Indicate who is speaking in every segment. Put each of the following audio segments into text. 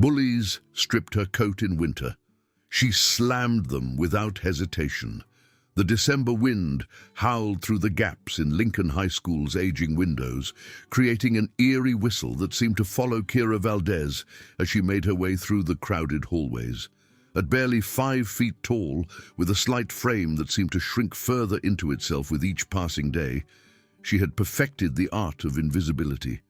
Speaker 1: Bullies stripped her coat in winter. She slammed them without hesitation. The December wind howled through the gaps in Lincoln High School's aging windows, creating an eerie whistle that seemed to follow Kira Valdez as she made her way through the crowded hallways. At barely 5 feet tall, with a slight frame that seemed to shrink further into itself with each passing day, she had perfected the art of invisibility.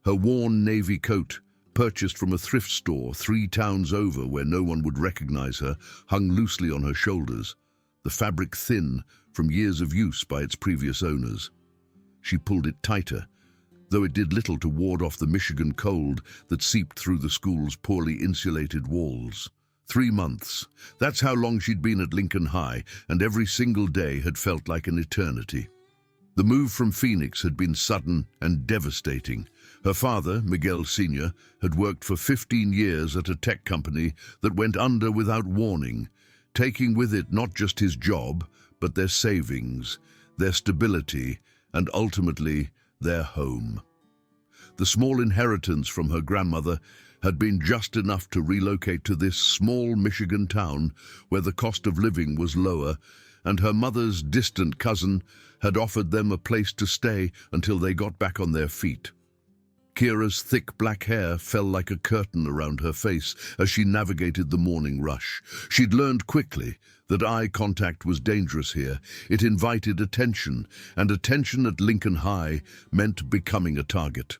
Speaker 1: Her worn navy coat, purchased from a thrift store 3 towns over where no one would recognize her, hung loosely on her shoulders, the fabric thin from years of use by its previous owners. She pulled it tighter, though it did little to ward off the Michigan cold that seeped through the school's poorly insulated walls. 3 months. That's how long she'd been at Lincoln High, and every single day had felt like an eternity. The move from Phoenix had been sudden and devastating. Her father, Miguel Sr., had worked for 15 years at a tech company that went under without warning, taking with it not just his job, but their savings, their stability, and ultimately their home. The small inheritance from her grandmother had been just enough to relocate to this small Michigan town where the cost of living was lower, and her mother's distant cousin had offered them a place to stay until they got back on their feet. Kira's thick black hair fell like a curtain around her face as she navigated the morning rush. She'd learned quickly that eye contact was dangerous here. It invited attention, and attention at Lincoln High meant becoming a target.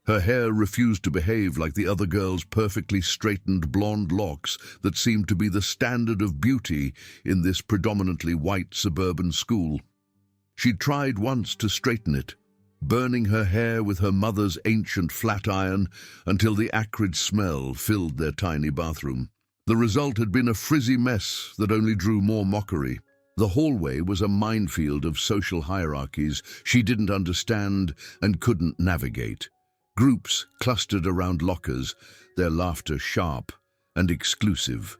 Speaker 1: Her hair refused to behave like the other girls' perfectly straightened blonde locks that seemed to be the standard of beauty in this predominantly white suburban school. She'd tried once to straighten it, burning her hair with her mother's ancient flat iron until the acrid smell filled their tiny bathroom. The result had been a frizzy mess that only drew more mockery. The hallway was a minefield of social hierarchies she didn't understand and couldn't navigate. Groups clustered around lockers, their laughter sharp and exclusive.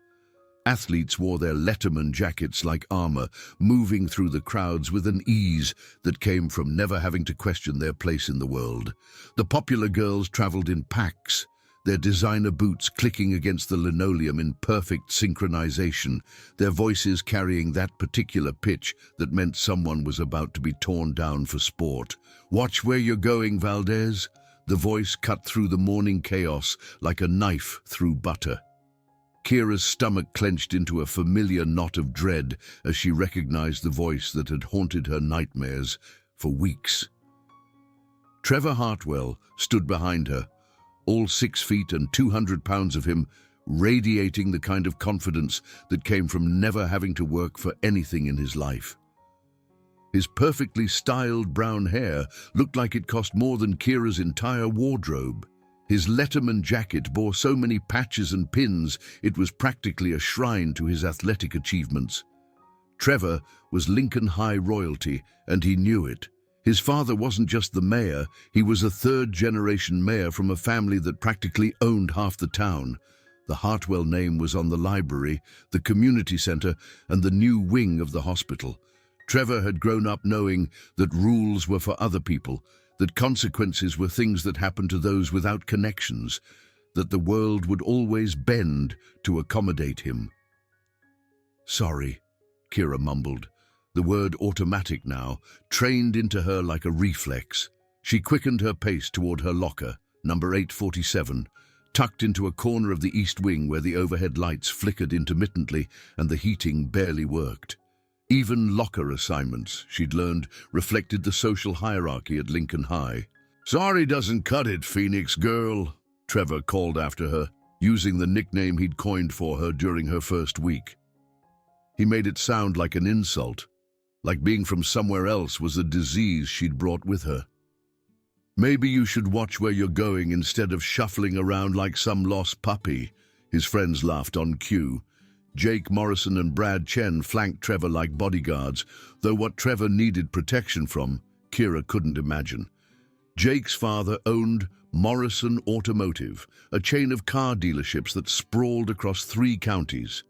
Speaker 1: Athletes wore their Letterman jackets like armor, moving through the crowds with an ease that came from never having to question their place in the world. The popular girls traveled in packs, their designer boots clicking against the linoleum in perfect synchronization, their voices carrying that particular pitch that meant someone was about to be torn down for sport. "Watch where you're going, Valdez." The voice cut through the morning chaos like a knife through butter. Kira's stomach clenched into a familiar knot of dread as she recognized the voice that had haunted her nightmares for weeks. Trevor Hartwell stood behind her, all 6 feet and 200 pounds of him, radiating the kind of confidence that came from never having to work for anything in his life. His perfectly styled brown hair looked like it cost more than Kira's entire wardrobe. His Letterman jacket bore so many patches and pins it was practically a shrine to his athletic achievements. Trevor was Lincoln High royalty, and he knew it. His father wasn't just the mayor, he was a third-generation mayor from a family that practically owned half the town. The Hartwell name was on the library, the community center, and the new wing of the hospital. Trevor had grown up knowing that rules were for other people, that consequences were things that happened to those without connections, that the world would always bend to accommodate him. "Sorry," Kira mumbled, the word automatic now, trained into her like a reflex. She quickened her pace toward her locker, number 847, tucked into a corner of the east wing where the overhead lights flickered intermittently and the heating barely worked. Even locker assignments, she'd learned, reflected the social hierarchy at Lincoln High. "Sorry doesn't cut it, Phoenix girl," Trevor called after her, using the nickname he'd coined for her during her first week. He made it sound like an insult, like being from somewhere else was a disease she'd brought with her. "Maybe you should watch where you're going instead of shuffling around like some lost puppy," his friends laughed on cue. Jake Morrison and Brad Chen flanked Trevor like bodyguards, though what Trevor needed protection from, Kira couldn't imagine. Jake's father owned Morrison Automotive, a chain of car dealerships that sprawled across 3 counties.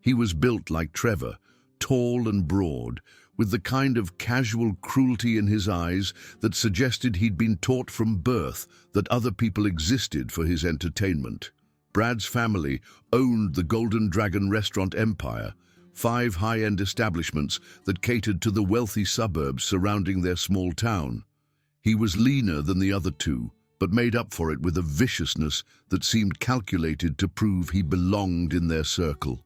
Speaker 1: He was built like Trevor, tall and broad, with the kind of casual cruelty in his eyes that suggested he'd been taught from birth that other people existed for his entertainment. Brad's family owned the Golden Dragon restaurant empire, 5 high-end establishments that catered to the wealthy suburbs surrounding their small town. He was leaner than the other two, but made up for it with a viciousness that seemed calculated to prove he belonged in their circle.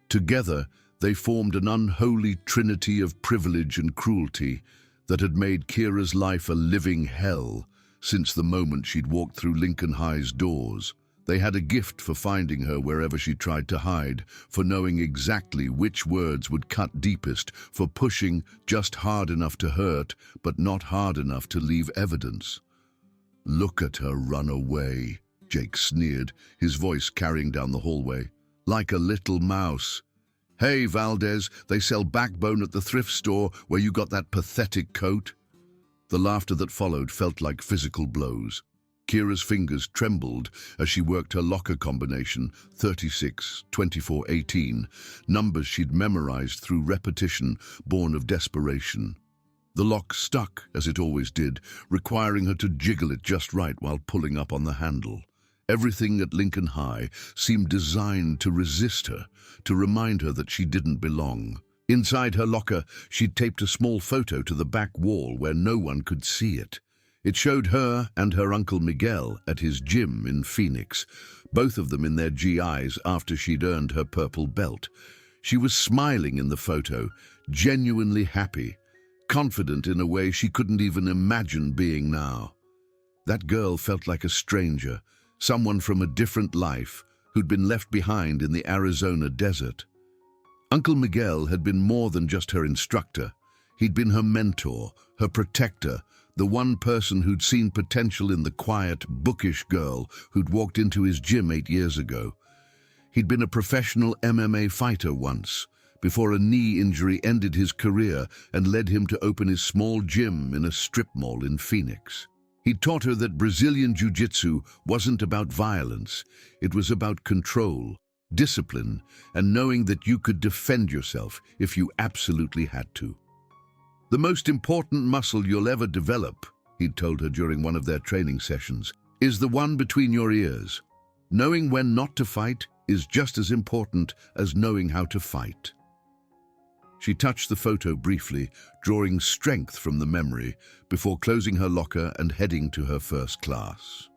Speaker 1: Together, they formed an unholy trinity of privilege and cruelty that had made Kira's life a living hell since the moment she'd walked through Lincoln High's doors. They had a gift for finding her wherever she tried to hide, for knowing exactly which words would cut deepest, for pushing just hard enough to hurt, but not hard enough to leave evidence. "Look at her run away," Jake sneered, his voice carrying down the hallway. "Like a little mouse. Hey, Valdez, they sell backbone at the thrift store where you got that pathetic coat." The laughter that followed felt like physical blows. Kira's fingers trembled as she worked her locker combination, 36, 24, 18, numbers she'd memorized through repetition born of desperation. The lock stuck, as it always did, requiring her to jiggle it just right while pulling up on the handle. Everything at Lincoln High seemed designed to resist her, to remind her that she didn't belong. Inside her locker, she'd taped a small photo to the back wall where no one could see it. It showed her and her Uncle Miguel at his gym in Phoenix, both of them in their GIs after she'd earned her purple belt. She was smiling in the photo, genuinely happy, confident in a way she couldn't even imagine being now. That girl felt like a stranger, someone from a different life who'd been left behind in the Arizona desert. Uncle Miguel had been more than just her instructor. He'd been her mentor, her protector, the one person who'd seen potential in the quiet, bookish girl who'd walked into his gym 8 years ago. He'd been a professional MMA fighter once, before a knee injury ended his career and led him to open his small gym in a strip mall in Phoenix. He'd taught her that Brazilian jiu-jitsu wasn't about violence, it was about control, discipline, and knowing that you could defend yourself if you absolutely had to. "The most important muscle you'll ever develop," he'd told her during one of their training sessions, "is the one between your ears. Knowing when not to fight is just as important as knowing how to fight." She touched the photo briefly, drawing strength from the memory, before closing her locker and heading to her first class.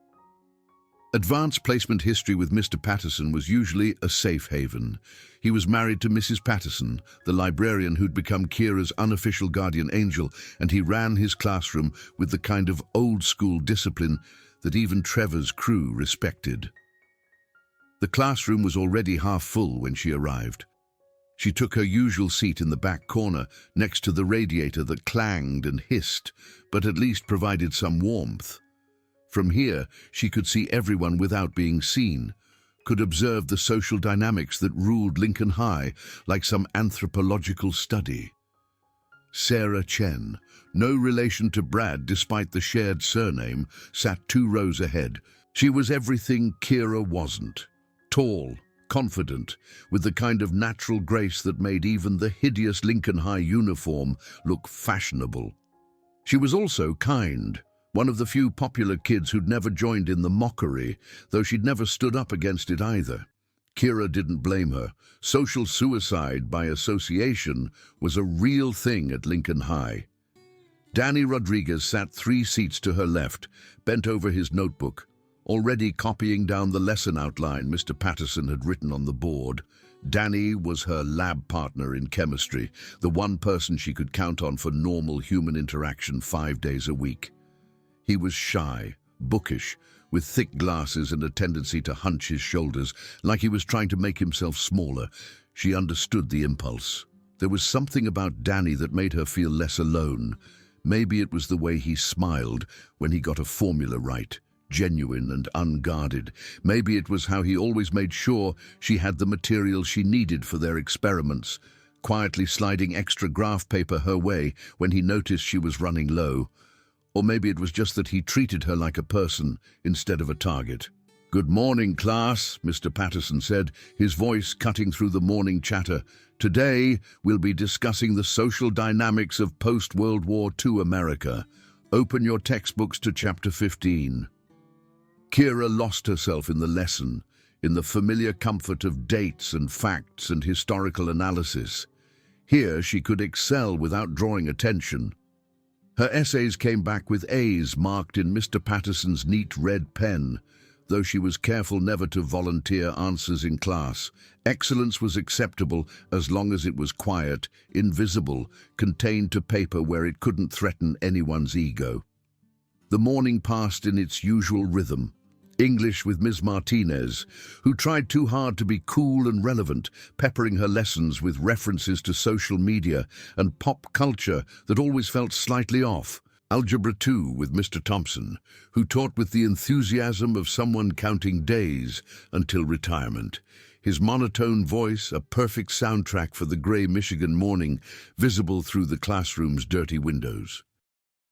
Speaker 1: Advanced placement history with Mr. Patterson was usually a safe haven. He was married to Mrs. Patterson, the librarian who'd become Kira's unofficial guardian angel, and he ran his classroom with the kind of old-school discipline that even Trevor's crew respected. The classroom was already half full when she arrived. She took her usual seat in the back corner, next to the radiator that clanged and hissed, but at least provided some warmth. From here, she could see everyone without being seen, could observe the social dynamics that ruled Lincoln High like some anthropological study. Sarah Chen, no relation to Brad despite the shared surname, sat 2 rows ahead. She was everything Kira wasn't. Tall, confident, with the kind of natural grace that made even the hideous Lincoln High uniform look fashionable. She was also kind, one of the few popular kids who'd never joined in the mockery, though she'd never stood up against it either. Kira didn't blame her. Social suicide by association was a real thing at Lincoln High. Danny Rodriguez sat 3 seats to her left, bent over his notebook, already copying down the lesson outline Mr. Patterson had written on the board. Danny was her lab partner in chemistry, the one person she could count on for normal human interaction 5 days a week. He was shy, bookish, with thick glasses and a tendency to hunch his shoulders, like he was trying to make himself smaller. She understood the impulse. There was something about Danny that made her feel less alone. Maybe it was the way he smiled when he got a formula right, genuine and unguarded. Maybe it was how he always made sure she had the material she needed for their experiments, quietly sliding extra graph paper her way when he noticed she was running low. Or maybe it was just that he treated her like a person instead of a target. "Good morning, class," Mr. Patterson said, his voice cutting through the morning chatter. "Today, we'll be discussing the social dynamics of post-World War II America. Open your textbooks to chapter 15. Kira lost herself in the lesson. in the familiar comfort of dates and facts and historical analysis. Here she could excel without drawing attention. Her essays came back with A's marked in Mr. Patterson's neat red pen, though she was careful never to volunteer answers in class. Excellence was acceptable as long as it was quiet, invisible, contained to paper where it couldn't threaten anyone's ego. The morning passed in its usual rhythm. English with Ms. Martinez, who tried too hard to be cool and relevant, peppering her lessons with references to social media and pop culture that always felt slightly off. Algebra 2 with Mr. Thompson, who taught with the enthusiasm of someone counting days until retirement. His monotone voice, a perfect soundtrack for the grey Michigan morning, visible through the classroom's dirty windows.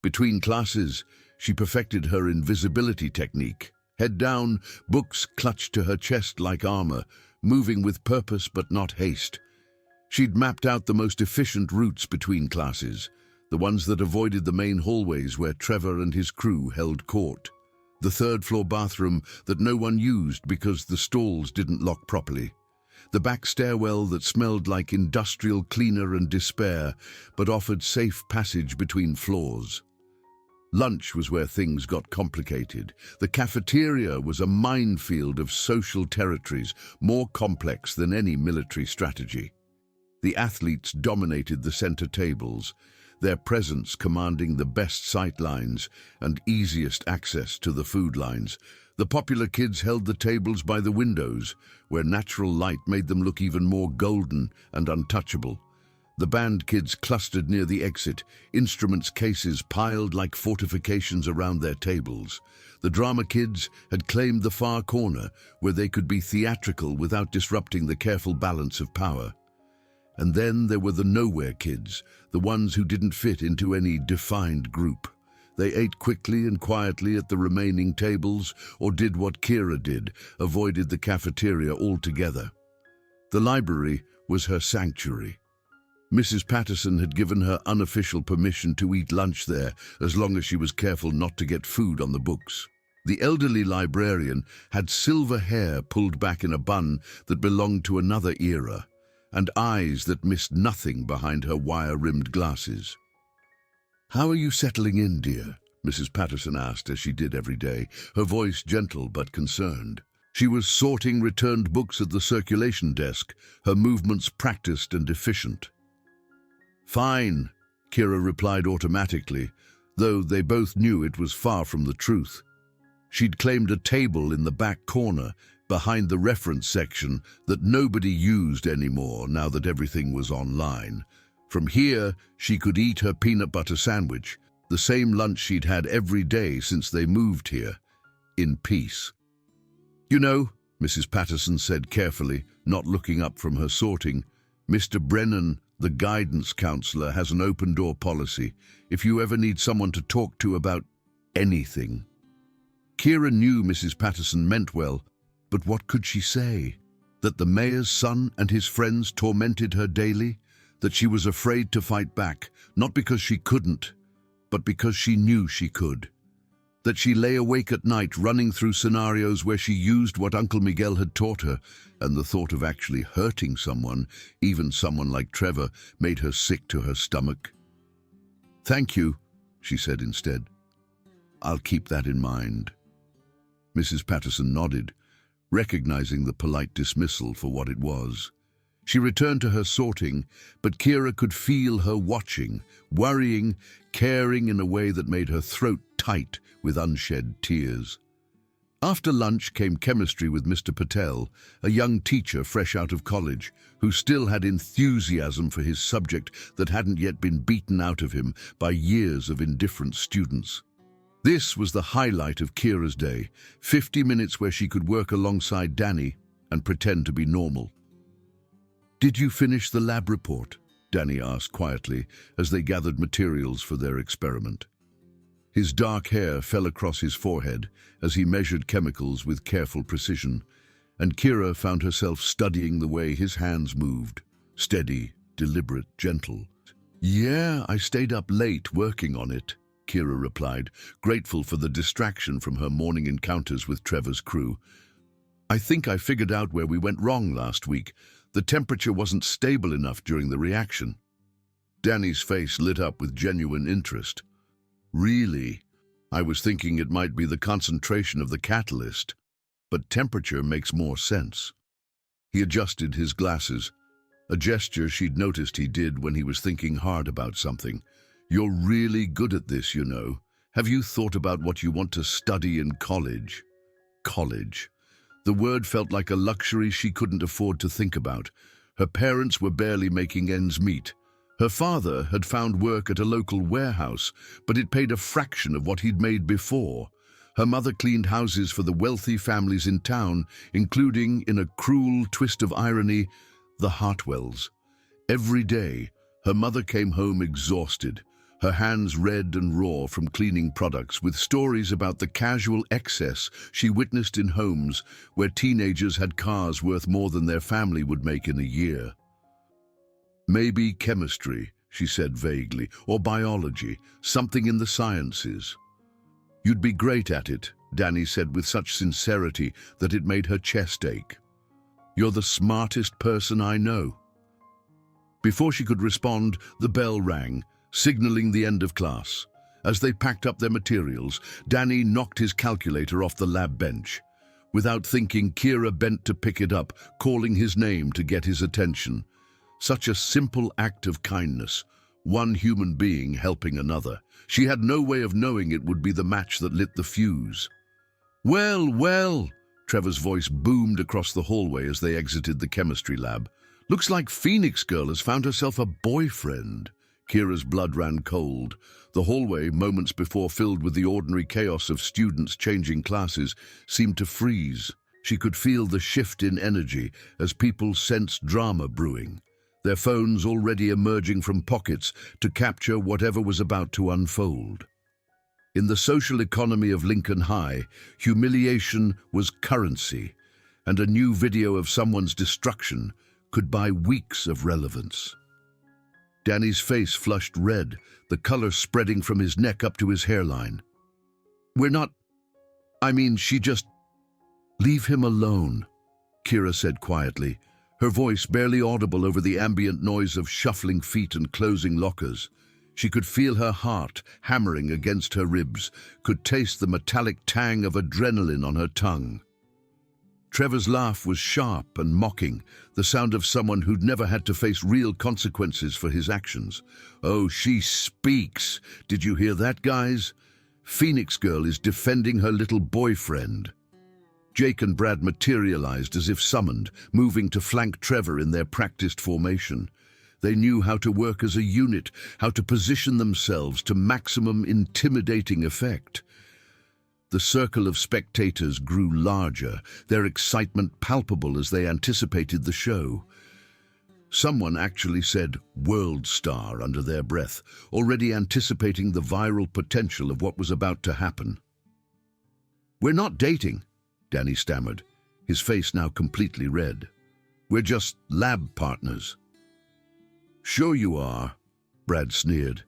Speaker 1: Between classes, she perfected her invisibility technique. Head down, books clutched to her chest like armor, moving with purpose but not haste. She'd mapped out the most efficient routes between classes, the ones that avoided the main hallways where Trevor and his crew held court. The third-floor bathroom that no one used because the stalls didn't lock properly. The back stairwell that smelled like industrial cleaner and despair, but offered safe passage between floors. Lunch was where things got complicated. The cafeteria was a minefield of social territories, more complex than any military strategy. The athletes dominated the center tables, their presence commanding the best sight lines and easiest access to the food lines. The popular kids held the tables by the windows, where natural light made them look even more golden and untouchable. The band kids clustered near the exit, instruments cases piled like fortifications around their tables. The drama kids had claimed the far corner, where they could be theatrical without disrupting the careful balance of power. And then there were the nowhere kids, the ones who didn't fit into any defined group. They ate quickly and quietly at the remaining tables, or did what Kira did, avoided the cafeteria altogether. The library was her sanctuary. Mrs. Patterson had given her unofficial permission to eat lunch there, as long as she was careful not to get food on the books. The elderly librarian had silver hair pulled back in a bun that belonged to another era, and eyes that missed nothing behind her wire-rimmed glasses. "How are you settling in, dear?" Mrs. Patterson asked, as she did every day, her voice gentle but concerned. She was sorting returned books at the circulation desk, her movements practiced and efficient. "Fine," Kira replied automatically, though they both knew it was far from the truth. She'd claimed a table in the back corner, behind the reference section, that nobody used anymore now that everything was online. From here, she could eat her peanut butter sandwich, the same lunch she'd had every day since they moved here, in peace. "You know," Mrs. Patterson said carefully, not looking up from her sorting, "Mr. Brennan, the guidance counselor, has an open-door policy, if you ever need someone to talk to about anything." Kira knew Mrs. Patterson meant well, but what could she say? That the mayor's son and his friends tormented her daily? That she was afraid to fight back, not because she couldn't, but because she knew she could? That she lay awake at night running through scenarios where she used what Uncle Miguel had taught her, and the thought of actually hurting someone, even someone like Trevor, made her sick to her stomach? "Thank you," she said instead. "I'll keep that in mind." Mrs. Patterson nodded, recognizing the polite dismissal for what it was. She returned to her sorting, but Kira could feel her watching, worrying, caring in a way that made her throat tight with unshed tears. After lunch came chemistry with Mr. Patel, a young teacher fresh out of college, who still had enthusiasm for his subject that hadn't yet been beaten out of him by years of indifferent students. This was the highlight of Kira's day, 50 minutes where she could work alongside Danny and pretend to be normal. "Did you finish the lab report?" Danny asked quietly as they gathered materials for their experiment. His dark hair fell across his forehead as he measured chemicals with careful precision, and Kira found herself studying the way his hands moved, steady, deliberate, gentle. "Yeah, I stayed up late working on it," Kira replied, grateful for the distraction from her morning encounters with Trevor's crew. I think I figured out where we went wrong last week. The temperature wasn't stable enough during the reaction. Danny's face lit up with genuine interest. Really? I was thinking it might be the concentration of the catalyst, but temperature makes more sense. He adjusted his glasses, a gesture she'd noticed he did when he was thinking hard about something. You're really good at this, you know. Have you thought about what you want to study in college? College. The word felt like a luxury she couldn't afford to think about. Her parents were barely making ends meet. Her father had found work at a local warehouse, but it paid a fraction of what he'd made before. Her mother cleaned houses for the wealthy families in town, including, in a cruel twist of irony, the Hartwells. Every day, her mother came home exhausted, her hands red and raw from cleaning products, with stories about the casual excess she witnessed in homes where teenagers had cars worth more than their family would make in a year. Maybe chemistry, she said vaguely, or biology, something in the sciences. You'd be great at it, Danny said with such sincerity that it made her chest ache. You're the smartest person I know. Before she could respond, the bell rang, signaling the end of class. As they packed up their materials, Danny knocked his calculator off the lab bench. Without thinking, Kira bent to pick it up, calling his name to get his attention. Such a simple act of kindness, one human being helping another. She had no way of knowing it would be the match that lit the fuse. Well, well, Trevor's voice boomed across the hallway as they exited the chemistry lab. Looks like Phoenix Girl has found herself a boyfriend. Kira's blood ran cold. The hallway, moments before filled with the ordinary chaos of students changing classes, seemed to freeze. She could feel the shift in energy as people sensed drama brewing, their phones already emerging from pockets to capture whatever was about to unfold. In the social economy of Lincoln High, humiliation was currency, and a new video of someone's destruction could buy weeks of relevance. Danny's face flushed red, the color spreading from his neck up to his hairline. She just... Leave him alone, Kira said quietly, her voice barely audible over the ambient noise of shuffling feet and closing lockers. She could feel her heart hammering against her ribs, could taste the metallic tang of adrenaline on her tongue. Trevor's laugh was sharp and mocking, the sound of someone who'd never had to face real consequences for his actions. Oh, she speaks. Did you hear that, guys? Phoenix Girl is defending her little boyfriend. Jake and Brad materialized as if summoned, moving to flank Trevor in their practiced formation. They knew how to work as a unit, how to position themselves to maximum intimidating effect. The circle of spectators grew larger, their excitement palpable as they anticipated the show. Someone actually said "world star" under their breath, already anticipating the viral potential of what was about to happen. "We're not dating," Danny stammered, his face now completely red. "We're just lab partners." "Sure you are," Brad sneered,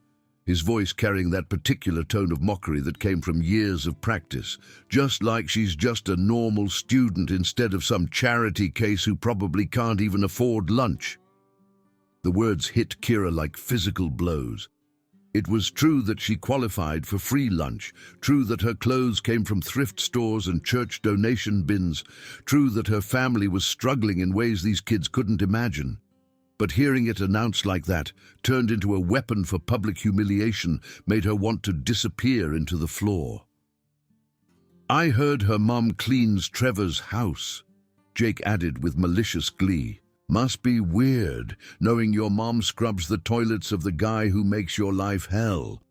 Speaker 1: his voice carrying that particular tone of mockery that came from years of practice. "Just like she's just a normal student instead of some charity case who probably can't even afford lunch." The words hit Kira like physical blows. It was true that she qualified for free lunch, true that her clothes came from thrift stores and church donation bins, true that her family was struggling in ways these kids couldn't imagine. But hearing it announced like that, turned into a weapon for public humiliation, made her want to disappear into the floor. "I heard her mom cleans Trevor's house," Jake added with malicious glee. "Must be weird, knowing your mom scrubs the toilets of the guy who makes your life hell."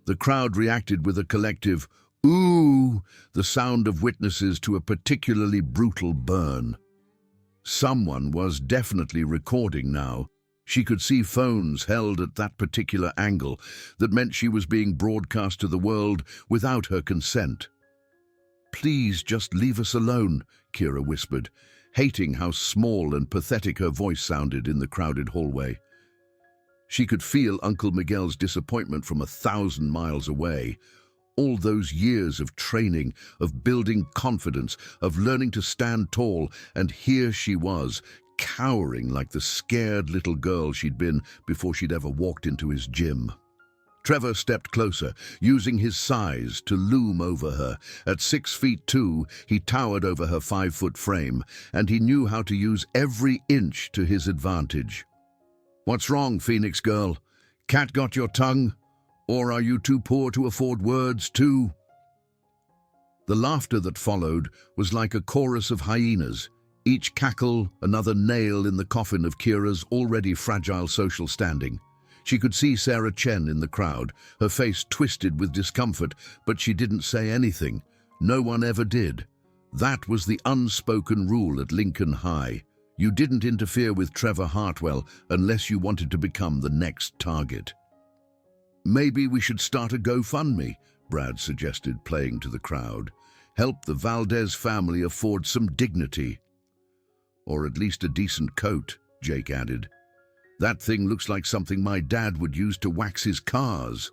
Speaker 1: The crowd reacted with a collective, "Ooh," the sound of witnesses to a particularly brutal burn. Someone was definitely recording now. She could see phones held at that particular angle. That meant she was being broadcast to the world without her consent. "Please just leave us alone," Kira whispered, hating how small and pathetic her voice sounded in the crowded hallway. She could feel Uncle Miguel's disappointment from 1,000 miles away. all those years of training, of building confidence, of learning to stand tall, and here she was, cowering like the scared little girl she'd been before she'd ever walked into his gym. Trevor stepped closer, using his size to loom over her. At 6'2", he towered over her 5-foot frame, and he knew how to use every inch to his advantage. "What's wrong, Phoenix girl? Cat got your tongue? Or are you too poor to afford words, too?" The laughter that followed was like a chorus of hyenas, each cackle another nail in the coffin of Kira's already fragile social standing. She could see Sarah Chen in the crowd, her face twisted with discomfort, but she didn't say anything. No one ever did. That was the unspoken rule at Lincoln High. You didn't interfere with Trevor Hartwell unless you wanted to become the next target. "Maybe we should start a GoFundMe," Brad suggested, playing to the crowd. "Help the Valdez family afford some dignity." "Or at least a decent coat," Jake added. "That thing looks like something my dad would use to wax his cars."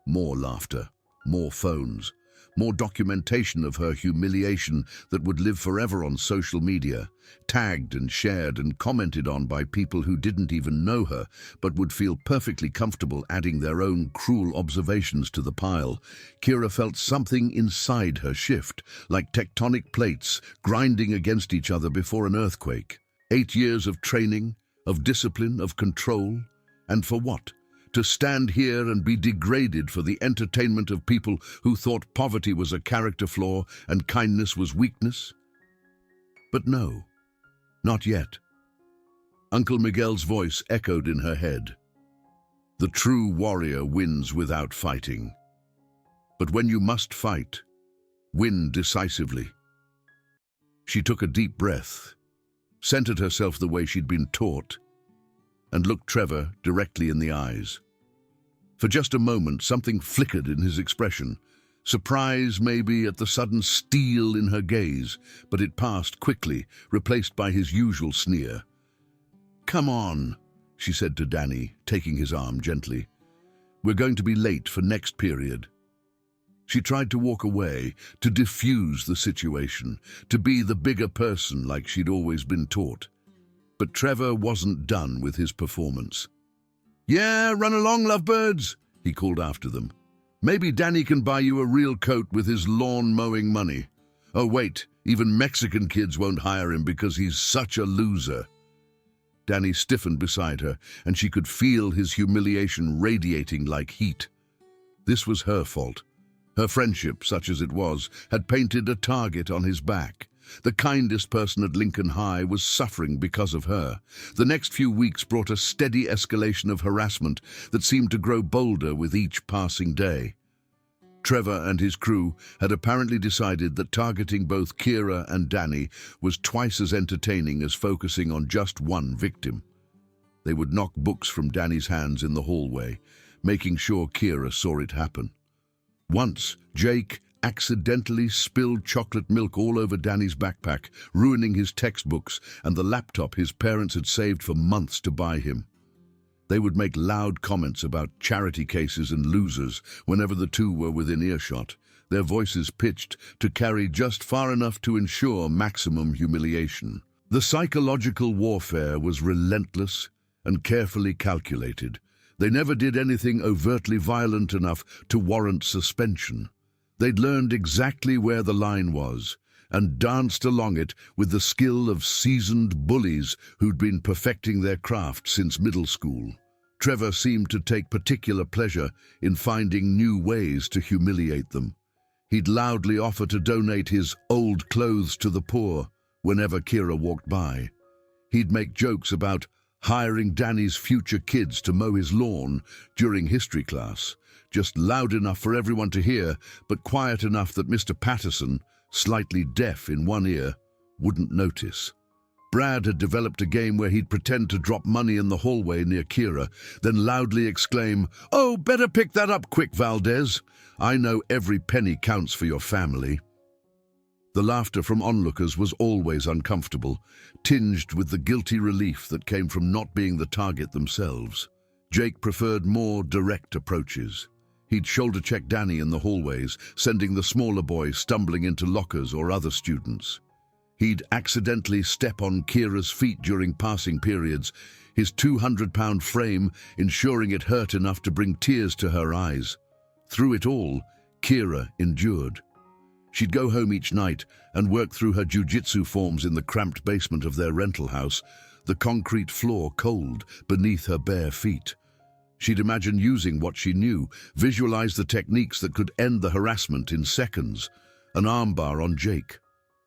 Speaker 1: More laughter, more phones, more documentation of her humiliation that would live forever on social media, tagged and shared and commented on by people who didn't even know her, but would feel perfectly comfortable adding their own cruel observations to the pile. Kira felt something inside her shift, like tectonic plates grinding against each other before an earthquake. 8 years of training, of discipline, of control, and for what? To stand here and be degraded for the entertainment of people who thought poverty was a character flaw and kindness was weakness? But no, not yet. Uncle Miguel's voice echoed in her head. "The true warrior wins without fighting. But when you must fight, win decisively." She took a deep breath, centered herself the way she'd been taught, and looked Trevor directly in the eyes. For just a moment, something flickered in his expression. Surprise, maybe, at the sudden steel in her gaze, but it passed quickly, replaced by his usual sneer. "Come on," she said to Danny, taking his arm gently. "We're going to be late for next period." She tried to walk away, to diffuse the situation, to be the bigger person like she'd always been taught. But Trevor wasn't done with his performance. "Yeah, run along, lovebirds," he called after them. "Maybe Danny can buy you a real coat with his lawn mowing money. Oh wait, even Mexican kids won't hire him because he's such a loser." Danny stiffened beside her, and she could feel his humiliation radiating like heat. This was her fault. Her friendship, such as it was, had painted a target on his back. The kindest person at Lincoln High was suffering because of her. The next few weeks brought a steady escalation of harassment that seemed to grow bolder with each passing day. Trevor and his crew had apparently decided that targeting both Kira and Danny was twice as entertaining as focusing on just one victim. They would knock books from Danny's hands in the hallway, making sure Kira saw it happen. Once, Jake accidentally spilled chocolate milk all over Danny's backpack, ruining his textbooks and the laptop his parents had saved for months to buy him. They would make loud comments about charity cases and losers whenever the two were within earshot, their voices pitched to carry just far enough to ensure maximum humiliation. The psychological warfare was relentless and carefully calculated. They never did anything overtly violent enough to warrant suspension. They'd learned exactly where the line was and danced along it with the skill of seasoned bullies who'd been perfecting their craft since middle school. Trevor seemed to take particular pleasure in finding new ways to humiliate them. He'd loudly offer to donate his old clothes to the poor whenever Kira walked by. He'd make jokes about hiring Danny's future kids to mow his lawn during history class, just loud enough for everyone to hear, but quiet enough that Mr. Patterson, slightly deaf in one ear, wouldn't notice. Brad had developed a game where he'd pretend to drop money in the hallway near Kira, then loudly exclaim, "Oh, better pick that up quick, Valdez. I know every penny counts for your family." The laughter from onlookers was always uncomfortable, tinged with the guilty relief that came from not being the target themselves. Jake preferred more direct approaches. He'd shoulder-check Danny in the hallways, sending the smaller boys stumbling into lockers or other students. He'd accidentally step on Kira's feet during passing periods, his 200-pound frame ensuring it hurt enough to bring tears to her eyes. Through it all, Kira endured. She'd go home each night and work through her jiu-jitsu forms in the cramped basement of their rental house, the concrete floor cold beneath her bare feet. She'd imagine using what she knew, visualize the techniques that could end the harassment in seconds. An armbar on Jake,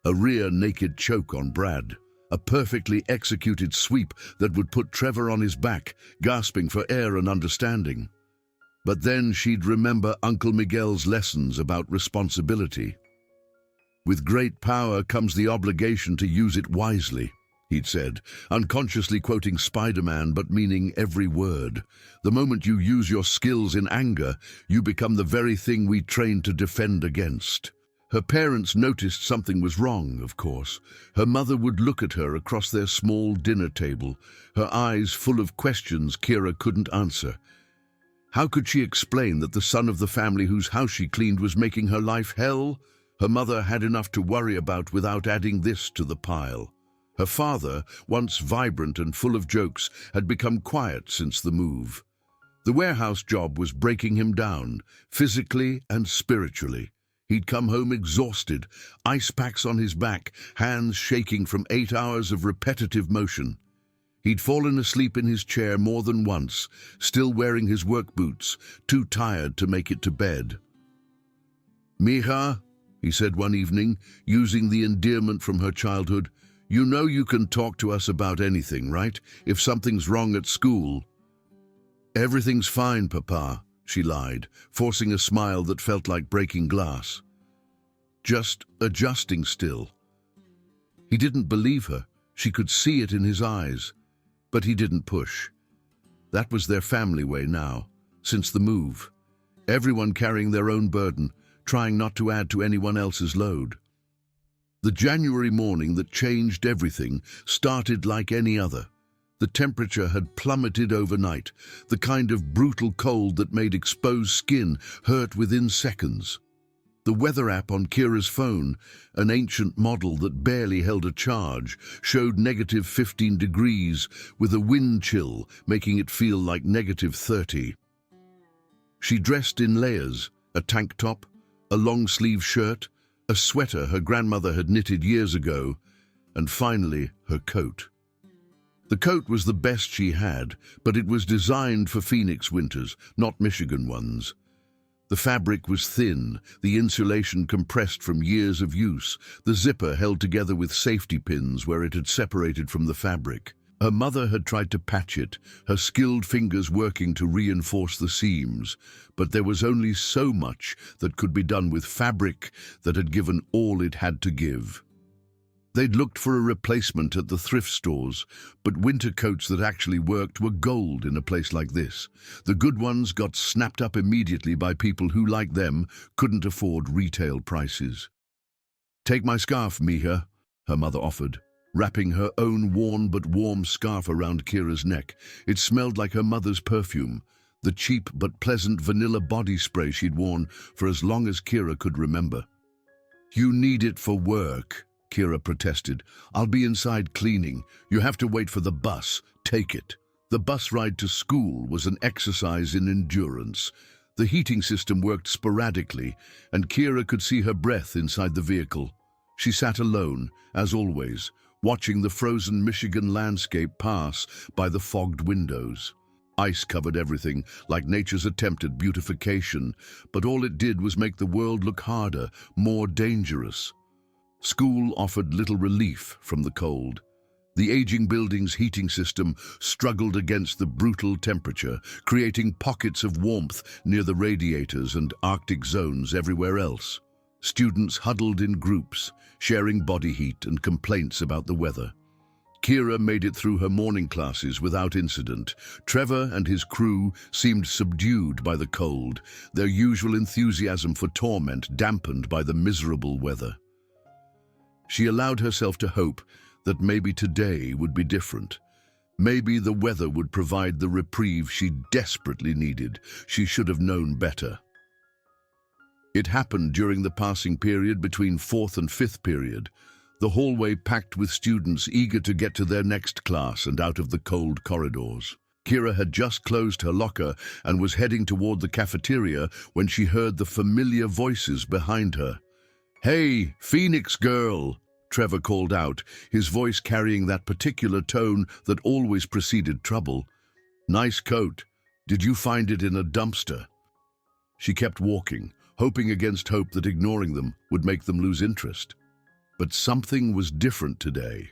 Speaker 1: a rear naked choke on Brad, a perfectly executed sweep that would put Trevor on his back, gasping for air and understanding. But then she'd remember Uncle Miguel's lessons about responsibility. With great power comes the obligation to use it wisely, he'd said, unconsciously quoting Spider-Man but meaning every word. The moment you use your skills in anger, you become the very thing we trained to defend against. Her parents noticed something was wrong, of course. Her mother would look at her across their small dinner table, her eyes full of questions Kira couldn't answer. How could she explain that the son of the family whose house she cleaned was making her life hell? Her mother had enough to worry about without adding this to the pile. Her father, once vibrant and full of jokes, had become quiet since the move. The warehouse job was breaking him down, physically and spiritually. He'd come home exhausted, ice packs on his back, hands shaking from 8 hours of repetitive motion. He'd fallen asleep in his chair more than once, still wearing his work boots, too tired to make it to bed. "Mija," he said one evening, using the endearment from her childhood, "you know you can talk to us about anything, right? If something's wrong at school." "Everything's fine, Papa," she lied, forcing a smile that felt like breaking glass. "Just adjusting still." He didn't believe her. She could see it in his eyes. But he didn't push. That was their family way now, since the move. Everyone carrying their own burden, trying not to add to anyone else's load. The January morning that changed everything started like any other. The temperature had plummeted overnight, the kind of brutal cold that made exposed skin hurt within seconds. The weather app on Kira's phone, an ancient model that barely held a charge, showed negative 15 degrees with a wind chill making it feel like negative 30. She dressed in layers, a tank top, a long-sleeve shirt, a sweater her grandmother had knitted years ago, and finally her coat. The coat was the best she had, but it was designed for Phoenix winters, not Michigan ones. The fabric was thin, the insulation compressed from years of use, the zipper held together with safety pins where it had separated from the fabric. Her mother had tried to patch it, her skilled fingers working to reinforce the seams, but there was only so much that could be done with fabric that had given all it had to give. They'd looked for a replacement at the thrift stores, but winter coats that actually worked were gold in a place like this. The good ones got snapped up immediately by people who, like them, couldn't afford retail prices. "Take my scarf, Mija," her mother offered, wrapping her own worn but warm scarf around Kira's neck. It smelled like her mother's perfume, the cheap but pleasant vanilla body spray she'd worn for as long as Kira could remember. "You need it for work," Kira protested. "I'll be inside cleaning. You have to wait for the bus. Take it." The bus ride to school was an exercise in endurance. The heating system worked sporadically, and Kira could see her breath inside the vehicle. She sat alone, as always, watching the frozen Michigan landscape pass by the fogged windows. Ice covered everything, like nature's attempt at beautification, but all it did was make the world look harder, more dangerous. School offered little relief from the cold. The aging building's heating system struggled against the brutal temperature, creating pockets of warmth near the radiators and Arctic zones everywhere else. Students huddled in groups, sharing body heat and complaints about the weather. Kira made it through her morning classes without incident. Trevor and his crew seemed subdued by the cold, their usual enthusiasm for torment dampened by the miserable weather. She allowed herself to hope that maybe today would be different. Maybe the weather would provide the reprieve she desperately needed. She should have known better. It happened during the passing period between fourth and fifth period, the hallway packed with students eager to get to their next class and out of the cold corridors. Kira had just closed her locker and was heading toward the cafeteria when she heard the familiar voices behind her. "Hey, Phoenix girl!" Trevor called out, his voice carrying that particular tone that always preceded trouble. "Nice coat. Did you find it in a dumpster?" She kept walking, hoping against hope that ignoring them would make them lose interest. But something was different today.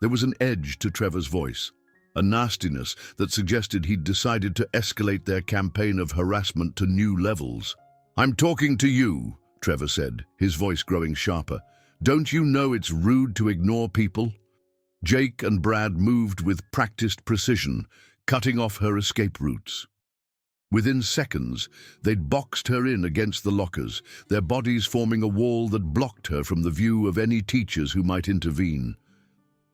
Speaker 1: There was an edge to Trevor's voice, a nastiness that suggested he'd decided to escalate their campaign of harassment to new levels. "I'm talking to you," Trevor said, his voice growing sharper. "Don't you know it's rude to ignore people?" Jake and Brad moved with practiced precision, cutting off her escape routes. Within seconds, they'd boxed her in against the lockers, their bodies forming a wall that blocked her from the view of any teachers who might intervene.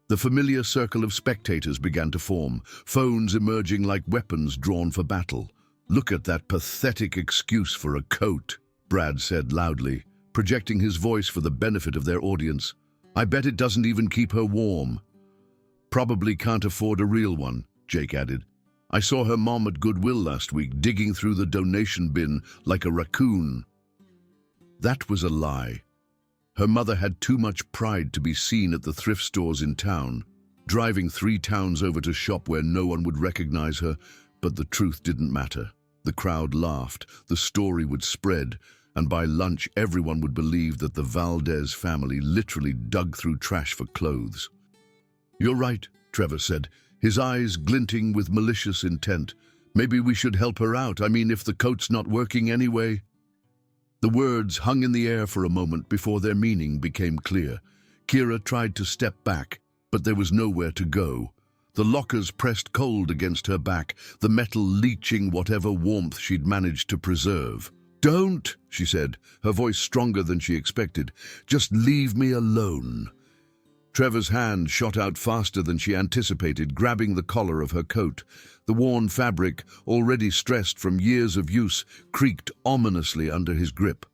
Speaker 1: The familiar circle of spectators began to form, phones emerging like weapons drawn for battle. "Look at that pathetic excuse for a coat," Brad said loudly, projecting his voice for the benefit of their audience. "I bet it doesn't even keep her warm." "Probably can't afford a real one," Jake added. "I saw her mom at Goodwill last week, digging through the donation bin like a raccoon." That was a lie. Her mother had too much pride to be seen at the thrift stores in town, driving 3 towns over to shop where no one would recognize her, but the truth didn't matter. The crowd laughed, the story would spread, and by lunch everyone would believe that the Valdez family literally dug through trash for clothes. "You're right," Trevor said, his eyes glinting with malicious intent. "Maybe we should help her out. I mean, if the coat's not working anyway." The words hung in the air for a moment before their meaning became clear. Kira tried to step back, but there was nowhere to go. The lockers pressed cold against her back, the metal leaching whatever warmth she'd managed to preserve. "Don't," she said, her voice stronger than she expected. "Just leave me alone." Trevor's hand shot out faster than she anticipated, grabbing the collar of her coat. The worn fabric, already stressed from years of use, creaked ominously under his grip.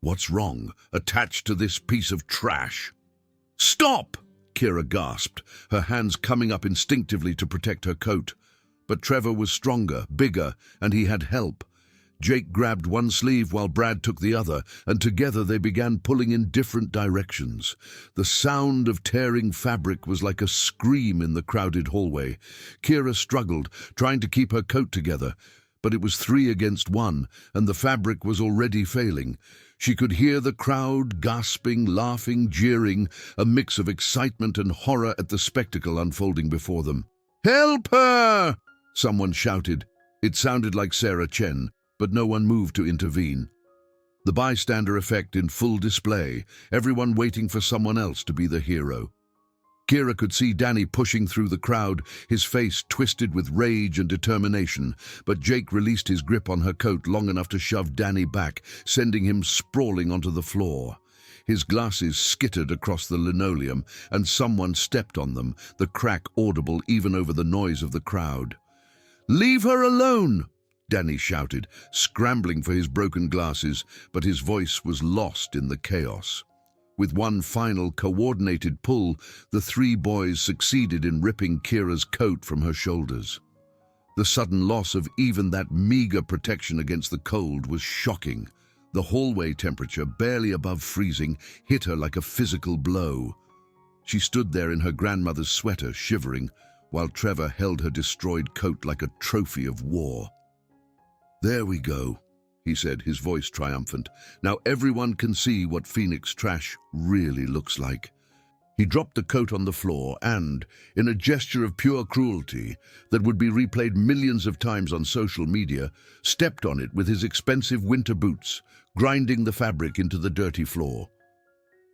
Speaker 1: "What's wrong, attached to this piece of trash?" "Stop!" Kira gasped, her hands coming up instinctively to protect her coat. But Trevor was stronger, bigger, and he had help. Jake grabbed one sleeve while Brad took the other, and together they began pulling in different directions. The sound of tearing fabric was like a scream in the crowded hallway. Kira struggled, trying to keep her coat together, but it was 3 against 1, and the fabric was already failing. She could hear the crowd gasping, laughing, jeering, a mix of excitement and horror at the spectacle unfolding before them. "Help her!" someone shouted. It sounded like Sarah Chen, but no one moved to intervene. The bystander effect in full display, everyone waiting for someone else to be the hero. Kira could see Danny pushing through the crowd, his face twisted with rage and determination, but Jake released his grip on her coat long enough to shove Danny back, sending him sprawling onto the floor. His glasses skittered across the linoleum, and someone stepped on them, the crack audible even over the noise of the crowd. "Leave her alone!" Danny shouted, scrambling for his broken glasses, but his voice was lost in the chaos. With one final coordinated pull, the 3 boys succeeded in ripping Kira's coat from her shoulders. The sudden loss of even that meager protection against the cold was shocking. The hallway temperature, barely above freezing, hit her like a physical blow. She stood there in her grandmother's sweater, shivering, while Trevor held her destroyed coat like a trophy of war. "There we go," he said, his voice triumphant. "Now everyone can see what Phoenix trash really looks like." He dropped the coat on the floor and, in a gesture of pure cruelty that would be replayed millions of times on social media, stepped on it with his expensive winter boots, grinding the fabric into the dirty floor.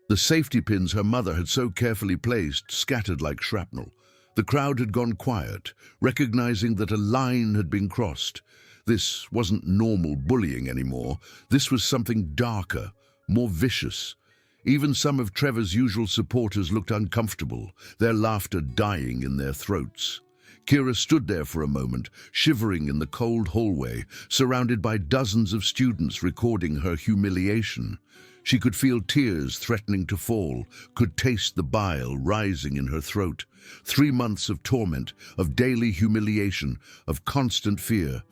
Speaker 1: The safety pins her mother had so carefully placed scattered like shrapnel. The crowd had gone quiet, recognizing that a line had been crossed. This wasn't normal bullying anymore. This was something darker, more vicious. Even some of Trevor's usual supporters looked uncomfortable, their laughter dying in their throats. Kira stood there for a moment, shivering in the cold hallway, surrounded by dozens of students recording her humiliation. She could feel tears threatening to fall, could taste the bile rising in her throat. 3 months of torment, of daily humiliation, of constant fear.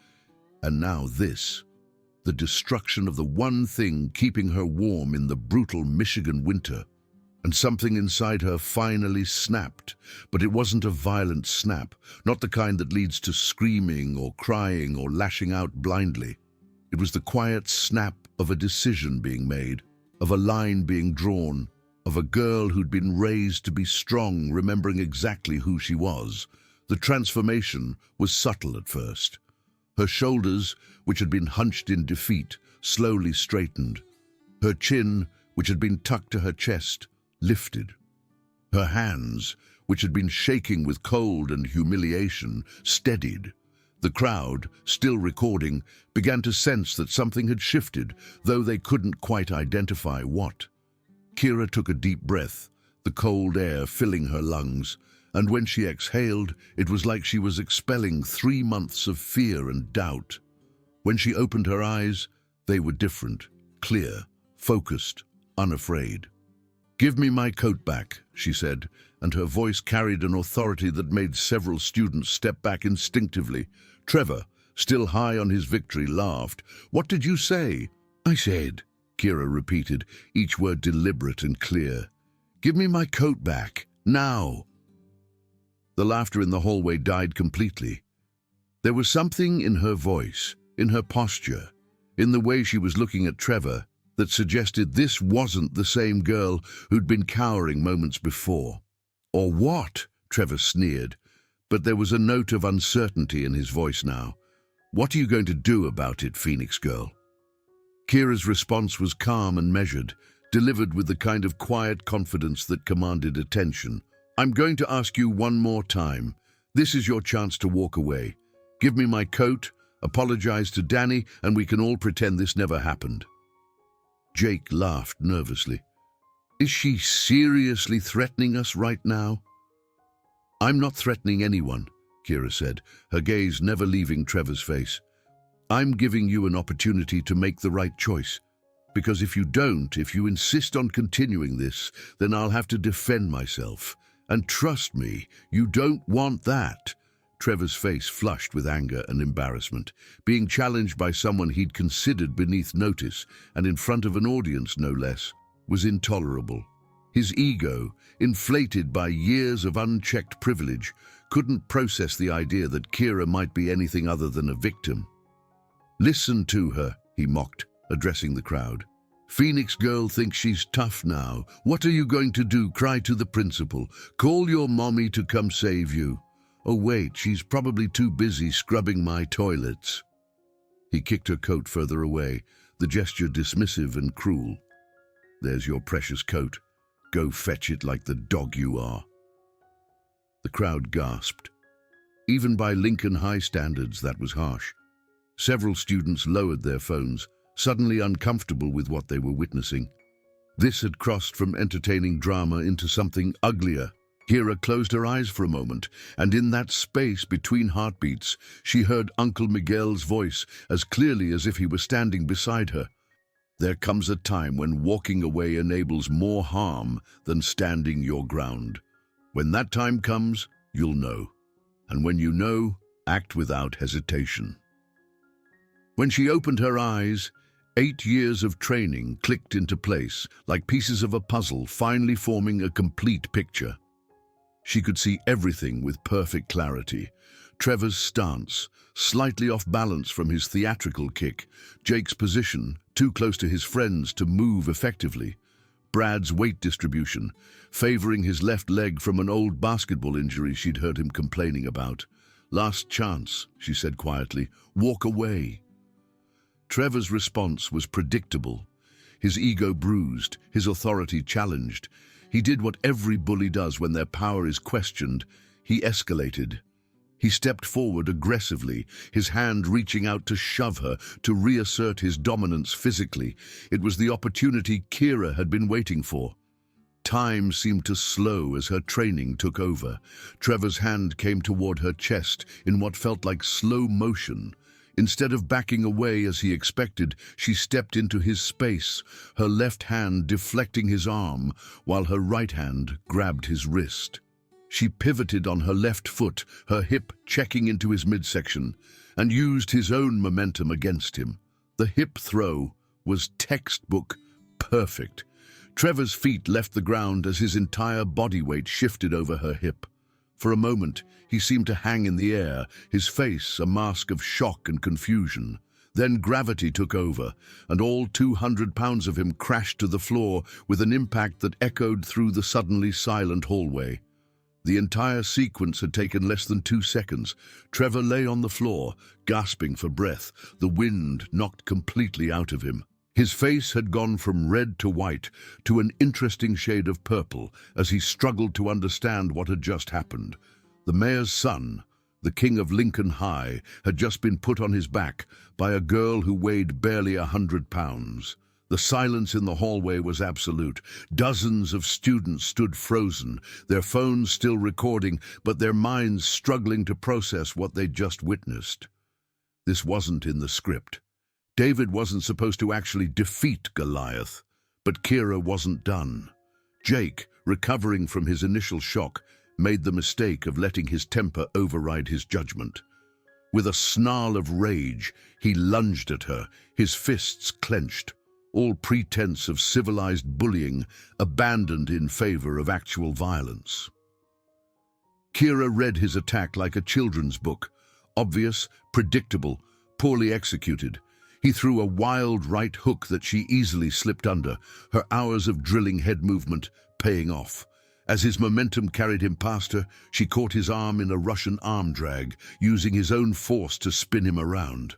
Speaker 1: And now this, the destruction of the one thing keeping her warm in the brutal Michigan winter. And something inside her finally snapped, but it wasn't a violent snap, not the kind that leads to screaming or crying or lashing out blindly. It was the quiet snap of a decision being made, of a line being drawn, of a girl who'd been raised to be strong, remembering exactly who she was. The transformation was subtle at first. Her shoulders, which had been hunched in defeat, slowly straightened. Her chin, which had been tucked to her chest, lifted. Her hands, which had been shaking with cold and humiliation, steadied. The crowd, still recording, began to sense that something had shifted, though they couldn't quite identify what. Kira took a deep breath, the cold air filling her lungs, and when she exhaled, it was like she was expelling 3 months of fear and doubt. When she opened her eyes, they were different, clear, focused, unafraid. "Give me my coat back," she said, and her voice carried an authority that made several students step back instinctively. Trevor, still high on his victory, laughed. "What did you say?" "I said," Kira repeated, each word deliberate and clear. "Give me my coat back, now." The laughter in the hallway died completely. There was something in her voice, in her posture, in the way she was looking at Trevor, that suggested this wasn't the same girl who'd been cowering moments before. "Or what?" Trevor sneered, but there was a note of uncertainty in his voice now. "What are you going to do about it, Phoenix Girl?" Kira's response was calm and measured, delivered with the kind of quiet confidence that commanded attention. "I'm going to ask you one more time. This is your chance to walk away. Give me my coat, apologize to Danny, and we can all pretend this never happened." Jake laughed nervously. "Is she seriously threatening us right now?" "I'm not threatening anyone," Kira said, her gaze never leaving Trevor's face. "I'm giving you an opportunity to make the right choice. Because if you don't, if you insist on continuing this, then I'll have to defend myself. And trust me, you don't want that." Trevor's face flushed with anger and embarrassment. Being challenged by someone he'd considered beneath notice, and in front of an audience no less, was intolerable. His ego, inflated by years of unchecked privilege, couldn't process the idea that Kira might be anything other than a victim. "Listen to her," he mocked, addressing the crowd. "Phoenix Girl thinks she's tough now. What are you going to do? Cry to the principal? Call your mommy to come save you? Oh wait, she's probably too busy scrubbing my toilets." He kicked her coat further away, the gesture dismissive and cruel. "There's your precious coat. Go fetch it like the dog you are." The crowd gasped. Even by Lincoln High standards, that was harsh. Several students lowered their phones, suddenly uncomfortable with what they were witnessing. This had crossed from entertaining drama into something uglier. Kira closed her eyes for a moment, and in that space between heartbeats, she heard Uncle Miguel's voice as clearly as if he were standing beside her. "There comes a time when walking away enables more harm than standing your ground. When that time comes, you'll know. And when you know, act without hesitation." When she opened her eyes, 8 years of training clicked into place, like pieces of a puzzle finally forming a complete picture. She could see everything with perfect clarity. Trevor's stance, slightly off balance from his theatrical kick, Jake's position, too close to his friends to move effectively, Brad's weight distribution, favoring his left leg from an old basketball injury she'd heard him complaining about. "Last chance," she said quietly. "Walk away." Trevor's response was predictable. His ego bruised, his authority challenged. He did what every bully does when their power is questioned. He escalated. He stepped forward aggressively, his hand reaching out to shove her, to reassert his dominance physically. It was the opportunity Kira had been waiting for. Time seemed to slow as her training took over. Trevor's hand came toward her chest in what felt like slow motion. Instead of backing away as he expected, she stepped into his space, her left hand deflecting his arm, while her right hand grabbed his wrist. She pivoted on her left foot, her hip checking into his midsection, and used his own momentum against him. The hip throw was textbook perfect. Trevor's feet left the ground as his entire body weight shifted over her hip. For a moment, he seemed to hang in the air, his face a mask of shock and confusion. Then gravity took over, and all 200 pounds of him crashed to the floor with an impact that echoed through the suddenly silent hallway. The entire sequence had taken less than 2 seconds. Trevor lay on the floor, gasping for breath, the wind knocked completely out of him. His face had gone from red to white to an interesting shade of purple as he struggled to understand what had just happened. The mayor's son, the king of Lincoln High, had just been put on his back by a girl who weighed barely 100 pounds. The silence in the hallway was absolute. Dozens of students stood frozen, their phones still recording, but their minds struggling to process what they'd just witnessed. This wasn't in the script. David wasn't supposed to actually defeat Goliath, but Kira wasn't done. Jake, recovering from his initial shock, made the mistake of letting his temper override his judgment. With a snarl of rage, he lunged at her, his fists clenched, all pretense of civilized bullying abandoned in favor of actual violence. Kira read his attack like a children's book, obvious, predictable, poorly executed. He threw a wild right hook that she easily slipped under, her hours of drilling head movement paying off. As his momentum carried him past her, she caught his arm in a Russian arm drag, using his own force to spin him around.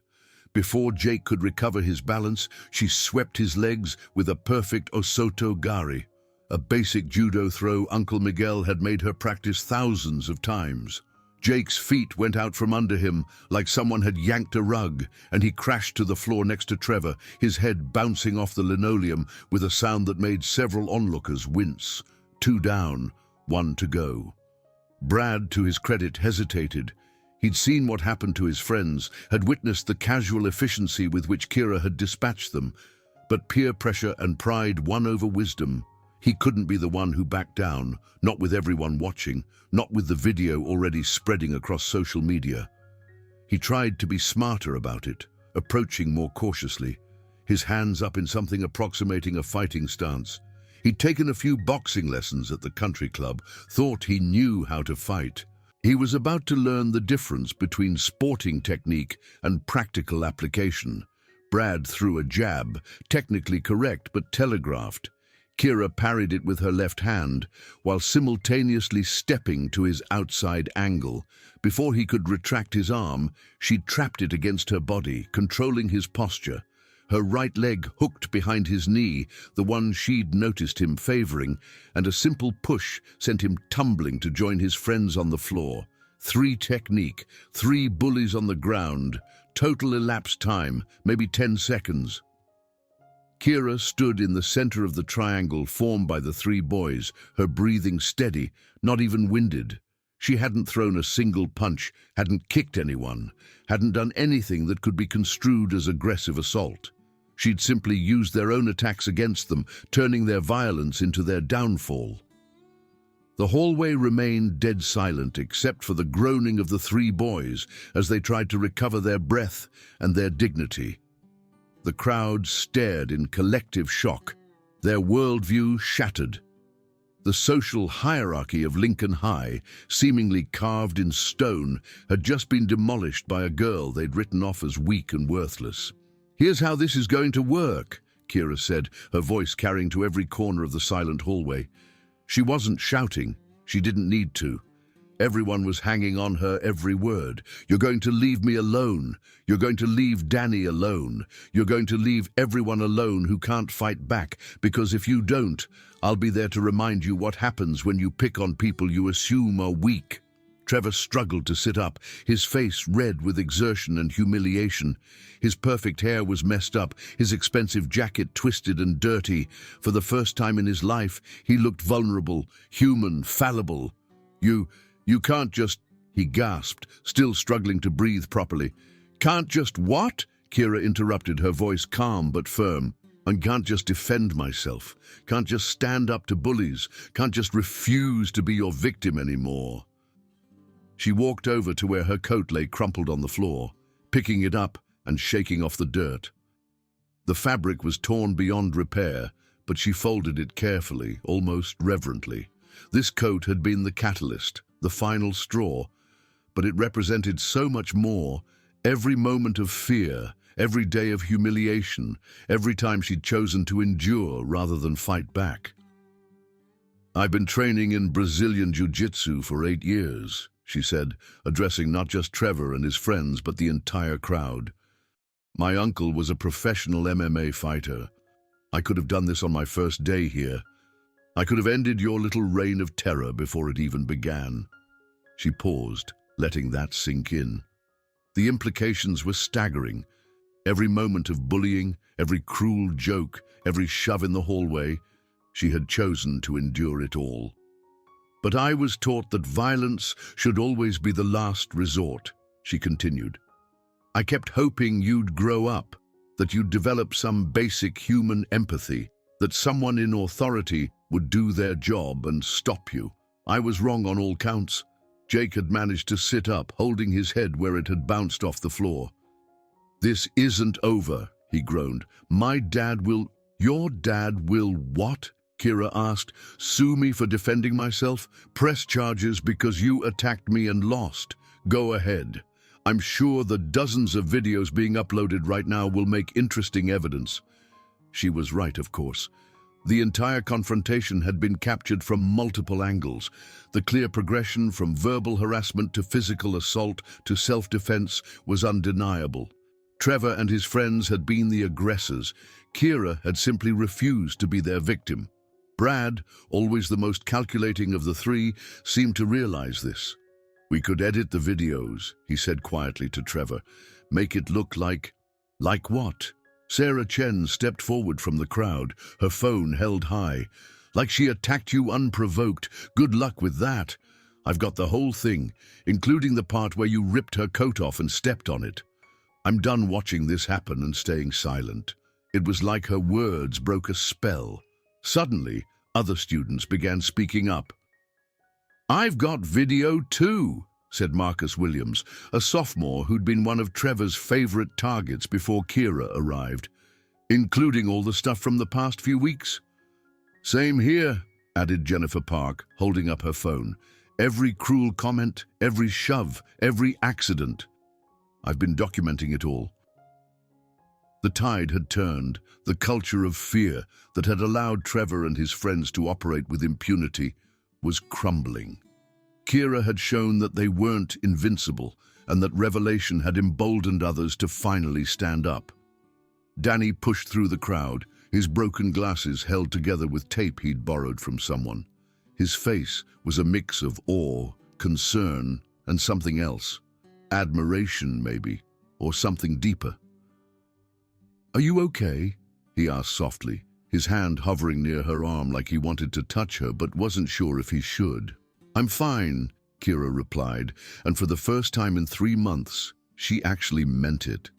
Speaker 1: Before Jake could recover his balance, she swept his legs with a perfect Osoto Gari, a basic judo throw Uncle Miguel had made her practice thousands of times. Jake's feet went out from under him like someone had yanked a rug, and he crashed to the floor next to Trevor, his head bouncing off the linoleum with a sound that made several onlookers wince. 2 down, 1 to go. Brad, to his credit, hesitated. He'd seen what happened to his friends, had witnessed the casual efficiency with which Kira had dispatched them, but peer pressure and pride won over wisdom. He couldn't be the one who backed down, not with everyone watching, not with the video already spreading across social media. He tried to be smarter about it, approaching more cautiously, his hands up in something approximating a fighting stance. He'd taken a few boxing lessons at the country club, thought he knew how to fight. He was about to learn the difference between sporting technique and practical application. Brad threw a jab, technically correct but telegraphed. Kira parried it with her left hand, while simultaneously stepping to his outside angle. Before he could retract his arm, she trapped it against her body, controlling his posture. Her right leg hooked behind his knee, the one she'd noticed him favoring, and a simple push sent him tumbling to join his friends on the floor. 3 technique, 3 bullies on the ground, total elapsed time, maybe 10 seconds. Kira stood in the center of the triangle formed by the 3 boys, her breathing steady, not even winded. She hadn't thrown a single punch, hadn't kicked anyone, hadn't done anything that could be construed as aggressive assault. She'd simply used their own attacks against them, turning their violence into their downfall. The hallway remained dead silent except for the groaning of the 3 boys as they tried to recover their breath and their dignity. The crowd stared in collective shock, their worldview shattered. The social hierarchy of Lincoln High, seemingly carved in stone, had just been demolished by a girl they'd written off as weak and worthless. "Here's how this is going to work," Kira said, her voice carrying to every corner of the silent hallway. She wasn't shouting. She didn't need to. Everyone was hanging on her every word. "You're going to leave me alone. You're going to leave Danny alone. You're going to leave everyone alone who can't fight back, because if you don't, I'll be there to remind you what happens when you pick on people you assume are weak." Trevor struggled to sit up, his face red with exertion and humiliation. His perfect hair was messed up, his expensive jacket twisted and dirty. For the first time in his life, he looked vulnerable, human, fallible. You can't just, he gasped, still struggling to breathe properly. Can't just what? Kira interrupted, her voice calm but firm. I can't just defend myself, can't just stand up to bullies, can't just refuse to be your victim anymore. She walked over to where her coat lay crumpled on the floor, picking it up and shaking off the dirt. The fabric was torn beyond repair, but she folded it carefully, almost reverently. This coat had been the catalyst, the final straw, but it represented so much more. Every moment of fear, every day of humiliation, every time she'd chosen to endure rather than fight back. I've been training in Brazilian Jiu-Jitsu for 8 years, she said, addressing not just Trevor and his friends, but the entire crowd. My uncle was a professional MMA fighter. I could have done this on my first day here. I could have ended your little reign of terror before it even began. She paused, letting that sink in. The implications were staggering. Every moment of bullying, every cruel joke, every shove in the hallway, she had chosen to endure it all. But I was taught that violence should always be the last resort, she continued. I kept hoping you'd grow up, that you'd develop some basic human empathy, that someone in authority would do their job and stop you. I was wrong on all counts. Jake had managed to sit up, holding his head where it had bounced off the floor. This isn't over, he groaned. Your dad will what? Kira asked. Sue me for defending myself? Press charges because you attacked me and lost? Go ahead. I'm sure the dozens of videos being uploaded right now will make interesting evidence. She was right, of course. The entire confrontation had been captured from multiple angles. The clear progression from verbal harassment to physical assault to self-defense was undeniable. Trevor and his friends had been the aggressors. Kira had simply refused to be their victim. Brad, always the most calculating of the three, seemed to realize this. We could edit the videos, he said quietly to Trevor. Make it look like what? Sarah Chen stepped forward from the crowd, her phone held high. Like she attacked you unprovoked. Good luck with that. I've got the whole thing, including the part where you ripped her coat off and stepped on it. I'm done watching this happen and staying silent. It was like her words broke a spell. Suddenly, other students began speaking up. I've got video too, said Marcus Williams, a sophomore who'd been one of Trevor's favorite targets before Kira arrived, including all the stuff from the past few weeks. Same here, added Jennifer Park, holding up her phone. Every cruel comment, every shove, every accident. I've been documenting it all. The tide had turned. The culture of fear that had allowed Trevor and his friends to operate with impunity was crumbling. Kira had shown that they weren't invincible and that revelation had emboldened others to finally stand up. Danny pushed through the crowd, his broken glasses held together with tape he'd borrowed from someone. His face was a mix of awe, concern, and something else. Admiration, maybe, or something deeper. Are you okay? He asked softly, his hand hovering near her arm like he wanted to touch her but wasn't sure if he should. I'm fine, Kira replied, and for the first time in 3 months, she actually meant it.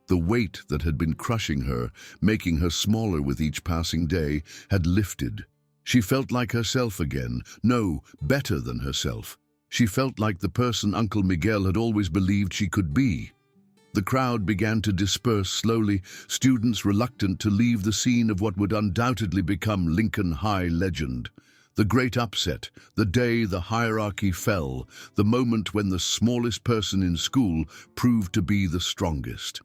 Speaker 1: The weight that had been crushing her, making her smaller with each passing day, had lifted. She felt like herself again, no, better than herself. She felt like the person Uncle Miguel had always believed she could be. The crowd began to disperse slowly, students reluctant to leave the scene of what would undoubtedly become Lincoln High legend. The great upset, the day the hierarchy fell, the moment when the smallest person in school proved to be the strongest.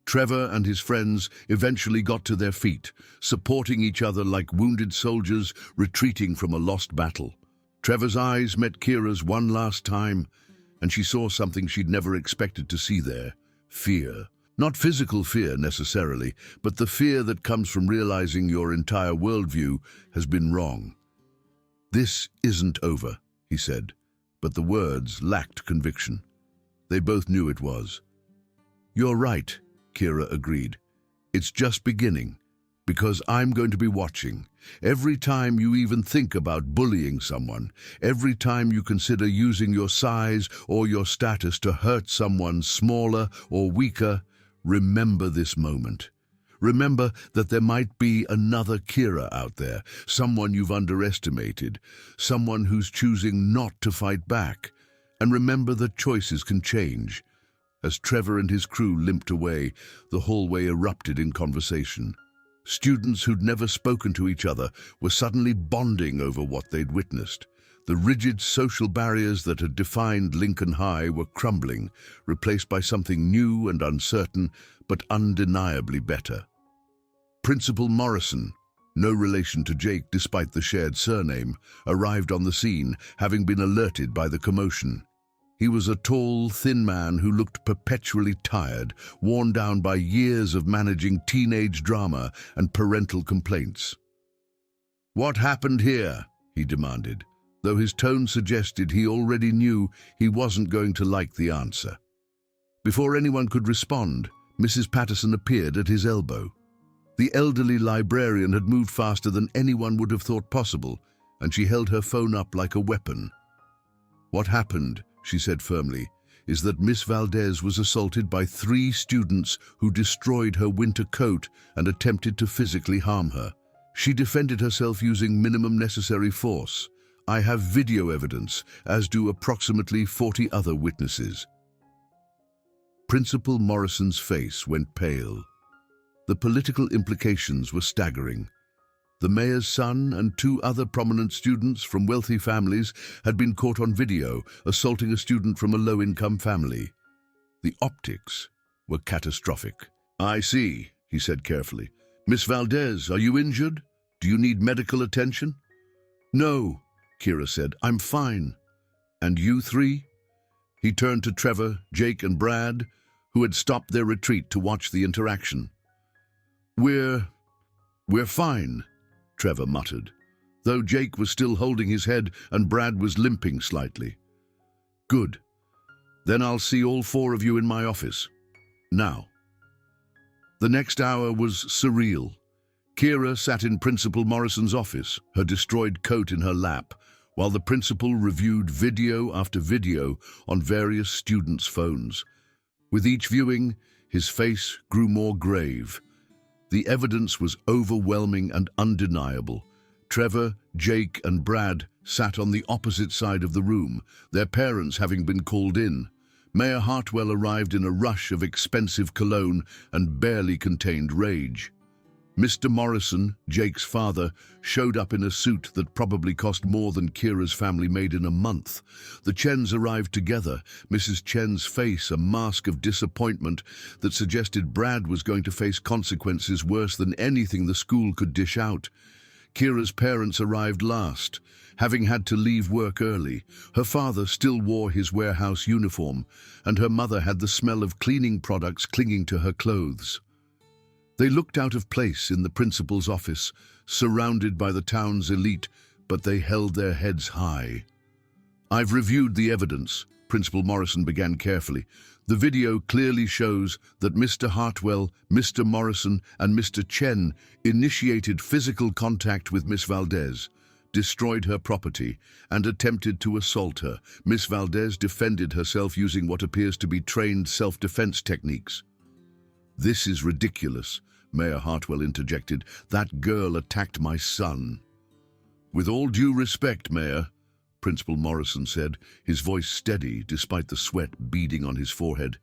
Speaker 1: Trevor and his friends eventually got to their feet, supporting each other like wounded soldiers retreating from a lost battle. Trevor's eyes met Kira's one last time, and she saw something she'd never expected to see there. Fear. Not physical fear necessarily, but the fear that comes from realizing your entire worldview has been wrong. This isn't over, he said. but the words lacked conviction. They both knew it was. "You're right," Kira agreed. "It's just beginning, because I'm going to be watching. Every time you even think about bullying someone, every time you consider using your size or your status to hurt someone smaller or weaker, remember this moment. Remember that there might be another Kira out there, someone you've underestimated, someone who's choosing not to fight back. And remember that choices can change." As Trevor and his crew limped away, the hallway erupted in conversation. Students who'd never spoken to each other were suddenly bonding over what they'd witnessed. The rigid social barriers that had defined Lincoln High were crumbling, replaced by something new and uncertain, but undeniably better. Principal Morrison, no relation to Jake despite the shared surname, arrived on the scene, having been alerted by the commotion. He was a tall, thin man who looked perpetually tired, worn down by years of managing teenage drama and parental complaints. "What happened here?" he demanded, though his tone suggested he already knew he wasn't going to like the answer. Before anyone could respond, Mrs. Patterson appeared at his elbow. The elderly librarian had moved faster than anyone would have thought possible, and she held her phone up like a weapon. "What happened," she said firmly, "is that Miss Valdez was assaulted by 3 students who destroyed her winter coat and attempted to physically harm her. She defended herself using minimum necessary force. I have video evidence, as do approximately 40 other witnesses." Principal Morrison's face went pale. The political implications were staggering. The mayor's son and 2 other prominent students from wealthy families had been caught on video assaulting a student from a low-income family. The optics were catastrophic. "I see," he said carefully. "Miss Valdez, are you injured? Do you need medical attention?" "No," Kira said. "I'm fine." "And you 3? He turned to Trevor, Jake, and Brad, who had stopped their retreat to watch the interaction. We're fine," Trevor muttered, though Jake was still holding his head and Brad was limping slightly. "Good. Then I'll see all 4 of you in my office. Now." The next hour was surreal. Kira sat in Principal Morrison's office, her destroyed coat in her lap, while the principal reviewed video after video on various students' phones. With each viewing, his face grew more grave. The evidence was overwhelming and undeniable. Trevor, Jake, and Brad sat on the opposite side of the room, their parents having been called in. Mayor Hartwell arrived in a rush of expensive cologne and barely contained rage. Mr. Morrison, Jake's father, showed up in a suit that probably cost more than Kira's family made in a month. The Chens arrived together, Mrs. Chen's face a mask of disappointment that suggested Brad was going to face consequences worse than anything the school could dish out. Kira's parents arrived last, having had to leave work early. Her father still wore his warehouse uniform, and her mother had the smell of cleaning products clinging to her clothes. They looked out of place in the principal's office, surrounded by the town's elite, but they held their heads high. "I've reviewed the evidence," Principal Morrison began carefully. "The video clearly shows that Mr. Hartwell, Mr. Morrison, and Mr. Chen initiated physical contact with Miss Valdez, destroyed her property, and attempted to assault her. Miss Valdez defended herself using what appears to be trained self-defense techniques." "This is ridiculous," Mayor Hartwell interjected. "That girl attacked my son." "With all due respect, Mayor," Principal Morrison said, his voice steady despite the sweat beading on his forehead,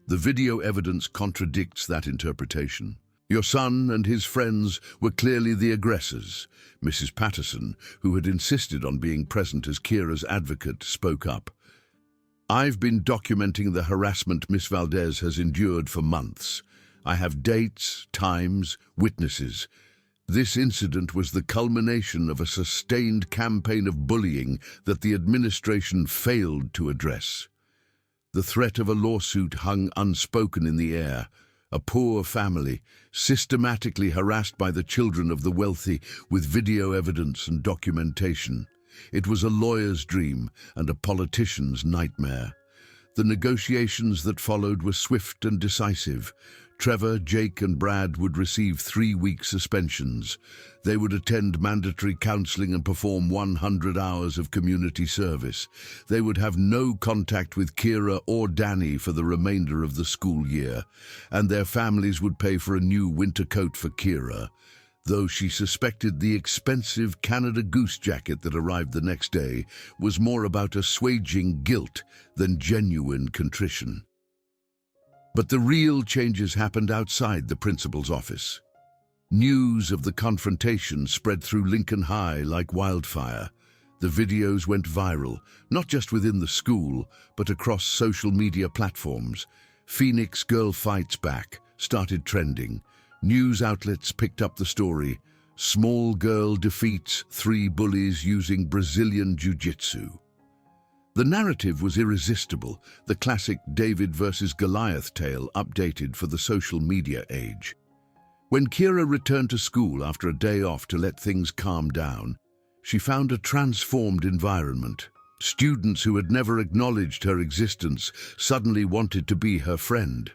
Speaker 1: "the video evidence contradicts that interpretation. Your son and his friends were clearly the aggressors." Mrs. Patterson, who had insisted on being present as Kira's advocate, spoke up. "I've been documenting the harassment Miss Valdez has endured for months. I have dates, times, witnesses. This incident was the culmination of a sustained campaign of bullying that the administration failed to address. The threat of a lawsuit hung unspoken in the air. A poor family, systematically harassed by the children of the wealthy with video evidence and documentation. It was a lawyer's dream and a politician's nightmare. The negotiations that followed were swift and decisive. Trevor, Jake, and Brad would receive 3-week suspensions. They would attend mandatory counseling and perform 100 hours of community service. They would have no contact with Kira or Danny for the remainder of the school year, and their families would pay for a new winter coat for Kira, though she suspected the expensive Canada Goose jacket that arrived the next day was more about assuaging guilt than genuine contrition. But the real changes happened outside the principal's office. News of the confrontation spread through Lincoln High like wildfire. The videos went viral, not just within the school, but across social media platforms. "Phoenix Girl Fights Back" started trending. News outlets picked up the story. "Small girl defeats 3 bullies using Brazilian jiu-jitsu." The narrative was irresistible, the classic David versus Goliath tale updated for the social media age. When Kira returned to school after a day off to let things calm down, she found a transformed environment. Students who had never acknowledged her existence suddenly wanted to be her friend.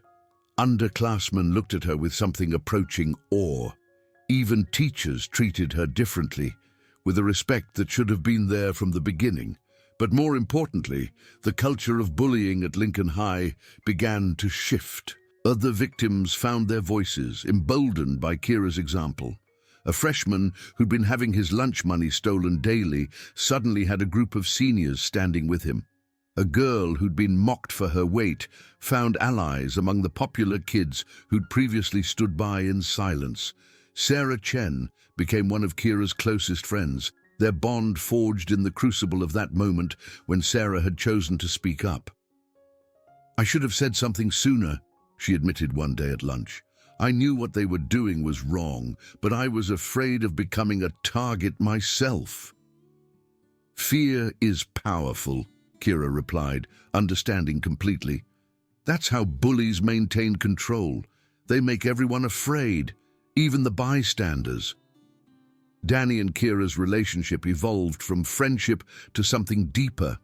Speaker 1: Underclassmen looked at her with something approaching awe. Even teachers treated her differently, with a respect that should have been there from the beginning. But more importantly, the culture of bullying at Lincoln High began to shift. Other victims found their voices, emboldened by Kira's example. A freshman who'd been having his lunch money stolen daily suddenly had a group of seniors standing with him. A girl who'd been mocked for her weight found allies among the popular kids who'd previously stood by in silence. Sarah Chen became one of Kira's closest friends, their bond forged in the crucible of that moment when Sarah had chosen to speak up. "I should have said something sooner," she admitted one day at lunch. "I knew what they were doing was wrong, but I was afraid of becoming a target myself." "Fear is powerful," Kira replied, understanding completely. "That's how bullies maintain control. They make everyone afraid, even the bystanders." Danny and Kira's relationship evolved from friendship to something deeper.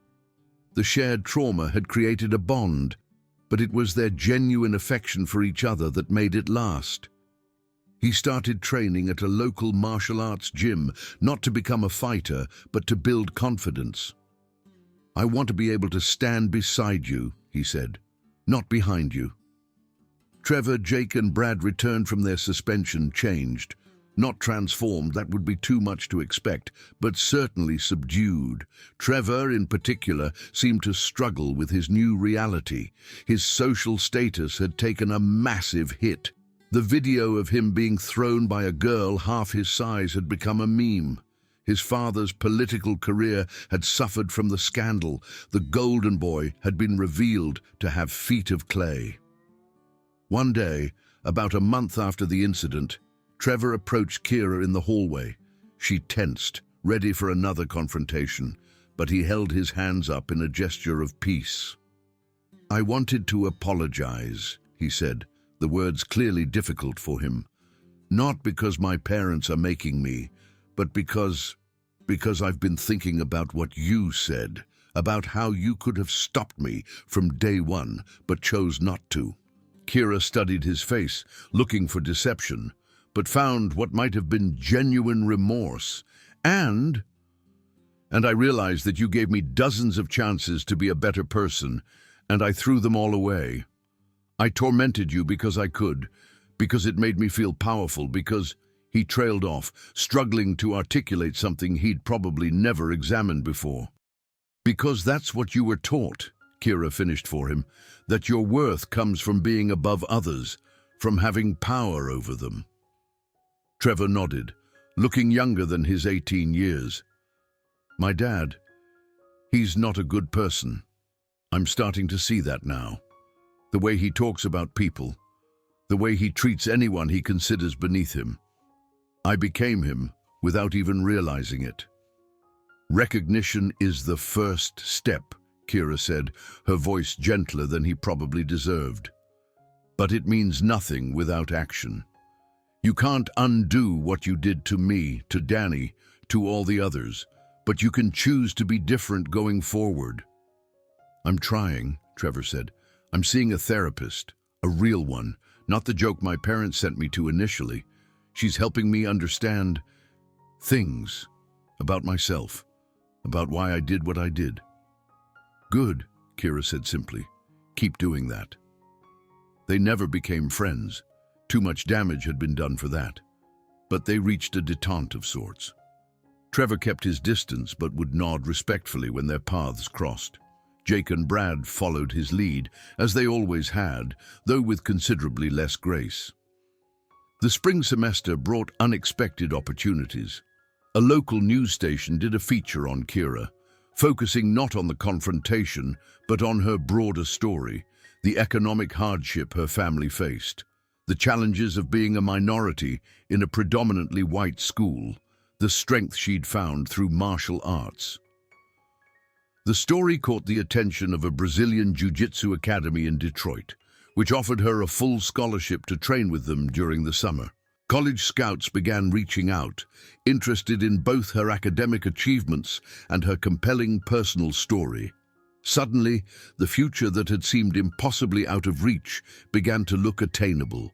Speaker 1: The shared trauma had created a bond, but it was their genuine affection for each other that made it last. He started training at a local martial arts gym, not to become a fighter, but to build confidence. "I want to be able to stand beside you," he said, "not behind you." Trevor, Jake, and Brad returned from their suspension changed. Not transformed, that would be too much to expect, but certainly subdued. Trevor, in particular, seemed to struggle with his new reality. His social status had taken a massive hit. The video of him being thrown by a girl half his size had become a meme. His father's political career had suffered from the scandal. The golden boy had been revealed to have feet of clay. One day, about a month after the incident, Trevor approached Kira in the hallway. She tensed, ready for another confrontation, but he held his hands up in a gesture of peace. "I wanted to apologize," he said, the words clearly difficult for him. "Not because my parents are making me, but because I've been thinking about what you said, about how you could have stopped me from day one, but chose not to." Kira studied his face, looking for deception, but found what might have been genuine remorse. And I realized that you gave me dozens of chances to be a better person, and I threw them all away. I tormented you because I could, because it made me feel powerful, because—" He trailed off, struggling to articulate something he'd probably never examined before. "Because that's what you were taught," Kira finished for him, "that your worth comes from being above others, from having power over them." Trevor nodded, looking younger than his 18 years. "My dad, he's not a good person. I'm starting to see that now. The way he talks about people, the way he treats anyone he considers beneath him. I became him without even realizing it." "Recognition is the first step," Kira said, her voice gentler than he probably deserved. "But it means nothing without action. You can't undo what you did to me, to Danny, to all the others, but you can choose to be different going forward. I'm trying, Trevor said. I'm seeing a therapist, a real one, not the joke my parents sent me to initially. She's helping me understand things about myself, about why I did what I did. Good, Kira said simply. Keep doing that. They never became friends. Too much damage had been done for that. But they reached a détente of sorts. Trevor kept his distance but would nod respectfully when their paths crossed. Jake and Brad followed his lead, as they always had, though with considerably less grace. The spring semester brought unexpected opportunities. A local news station did a feature on Kira, focusing not on the confrontation, but on her broader story, the economic hardship her family faced, the challenges of being a minority in a predominantly white school, the strength she'd found through martial arts. The story caught the attention of a Brazilian jiu-jitsu academy in Detroit, which offered her a full scholarship to train with them during the summer. College scouts began reaching out, interested in both her academic achievements and her compelling personal story. Suddenly, the future that had seemed impossibly out of reach began to look attainable.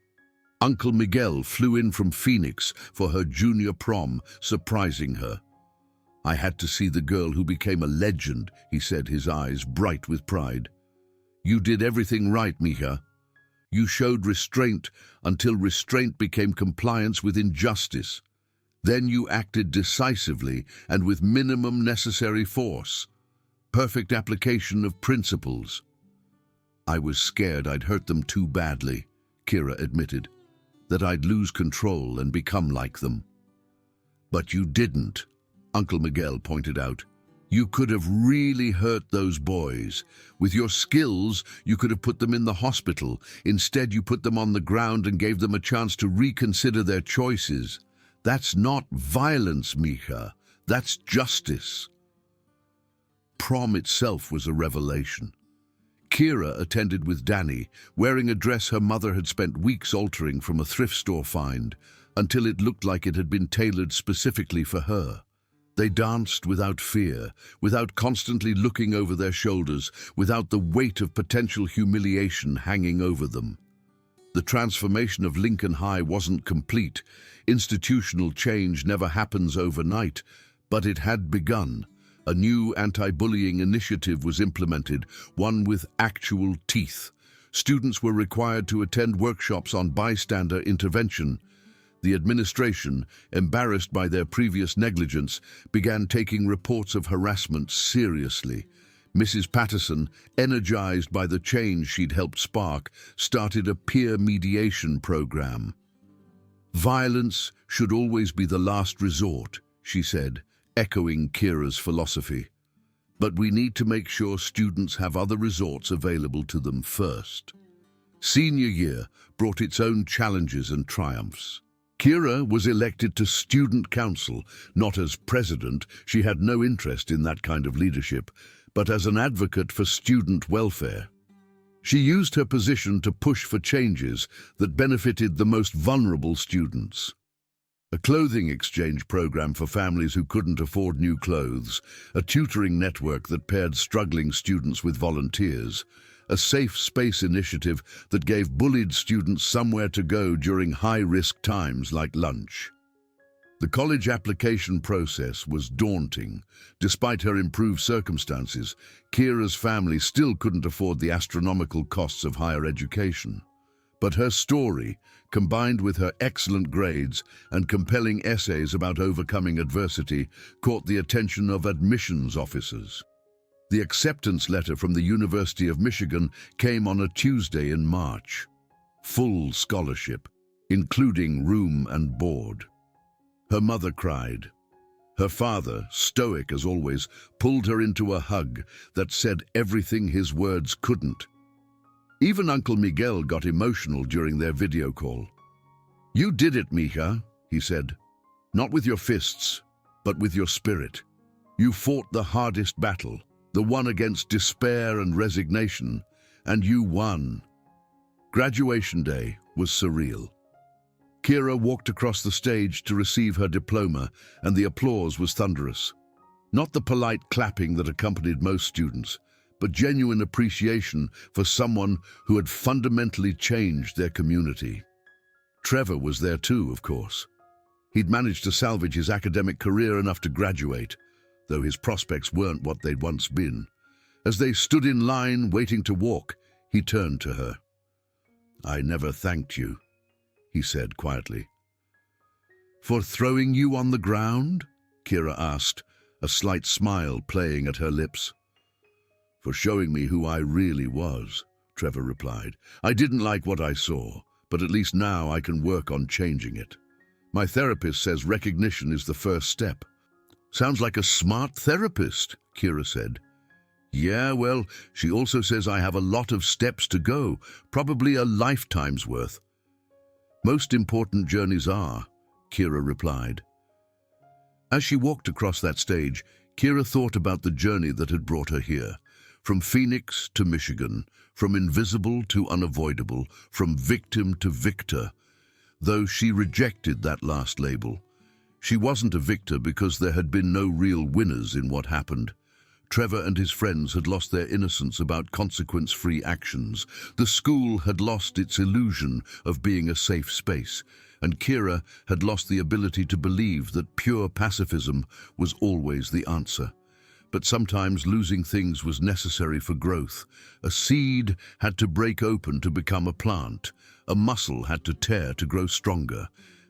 Speaker 1: Uncle Miguel flew in from Phoenix for her junior prom, surprising her. I had to see the girl who became a legend, he said, his eyes bright with pride. You did everything right, Mija. You showed restraint until restraint became compliance with injustice. Then you acted decisively and with minimum necessary force. Perfect application of principles. I was scared I'd hurt them too badly, Kira admitted, that I'd lose control and become like them. But you didn't, Uncle Miguel pointed out. You could have really hurt those boys. With your skills, you could have put them in the hospital. Instead, you put them on the ground and gave them a chance to reconsider their choices. That's not violence, Mija. That's justice. Prom itself was a revelation. Kira attended with Danny, wearing a dress her mother had spent weeks altering from a thrift store find, until it looked like it had been tailored specifically for her. They danced without fear, without constantly looking over their shoulders, without the weight of potential humiliation hanging over them. The transformation of Lincoln High wasn't complete. Institutional change never happens overnight, but it had begun. A new anti-bullying initiative was implemented, one with actual teeth. Students were required to attend workshops on bystander intervention. The administration, embarrassed by their previous negligence, began taking reports of harassment seriously. Mrs. Patterson, energized by the change she'd helped spark, started a peer mediation program. Violence should always be the last resort, she said, echoing Kira's philosophy. But we need to make sure students have other resorts available to them first. Senior year brought its own challenges and triumphs. Kira was elected to student council, not as president, she had no interest in that kind of leadership, but as an advocate for student welfare. She used her position to push for changes that benefited the most vulnerable students. A clothing exchange program for families who couldn't afford new clothes, a tutoring network that paired struggling students with volunteers, a safe space initiative that gave bullied students somewhere to go during high-risk times like lunch. The college application process was daunting. Despite her improved circumstances, Kira's family still couldn't afford the astronomical costs of higher education. But her story, combined with her excellent grades and compelling essays about overcoming adversity, caught the attention of admissions officers. The acceptance letter from the University of Michigan came on a Tuesday in March. Full scholarship, including room and board. Her mother cried. Her father, stoic as always, pulled her into a hug that said everything his words couldn't. Even Uncle Miguel got emotional during their video call. You did it, Mija, he said. Not with your fists, but with your spirit. You fought the hardest battle, the one against despair and resignation, and you won. Graduation day was surreal. Kira walked across the stage to receive her diploma, and the applause was thunderous. Not the polite clapping that accompanied most students, but genuine appreciation for someone who had fundamentally changed their community. Trevor was there too, of course. He'd managed to salvage his academic career enough to graduate, though his prospects weren't what they'd once been. As they stood in line waiting to walk, he turned to her. "I never thanked you," he said quietly. "For throwing you on the ground?" Kira asked, a slight smile playing at her lips. "For showing me who I really was," Trevor replied. "I didn't like what I saw, but at least now I can work on changing it. My therapist says recognition is the first step." "Sounds like a smart therapist," Kira said. "Yeah, well, she also says I have a lot of steps to go, probably a lifetime's worth." "Most important journeys are," Kira replied. As she walked across that stage, Kira thought about the journey that had brought her here. From Phoenix to Michigan, from invisible to unavoidable, from victim to victor. Though she rejected that last label, she wasn't a victor because there had been no real winners in what happened. Trevor and his friends had lost their innocence about consequence-free actions. The school had lost its illusion of being a safe space, and Kira had lost the ability to believe that pure pacifism was always the answer. But sometimes losing things was necessary for growth. A seed had to break open to become a plant. A muscle had to tear to grow stronger.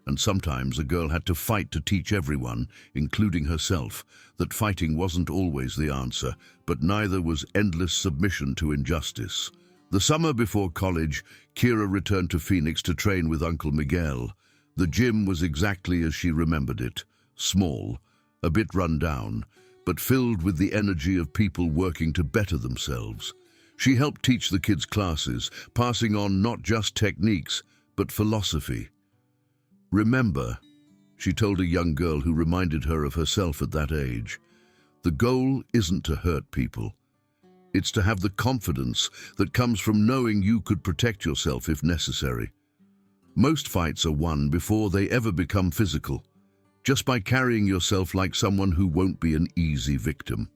Speaker 1: And sometimes a girl had to fight to teach everyone, including herself, that fighting wasn't always the answer, but neither was endless submission to injustice. The summer before college, Kira returned to Phoenix to train with Uncle Miguel. The gym was exactly as she remembered it, small, a bit run down, but filled with the energy of people working to better themselves. She helped teach the kids' classes, passing on not just techniques, but philosophy. "Remember," she told a young girl who reminded her of herself at that age, "the goal isn't to hurt people. It's to have the confidence that comes from knowing you could protect yourself if necessary. Most fights are won before they ever become physical, just by carrying yourself like someone who won't be an easy victim."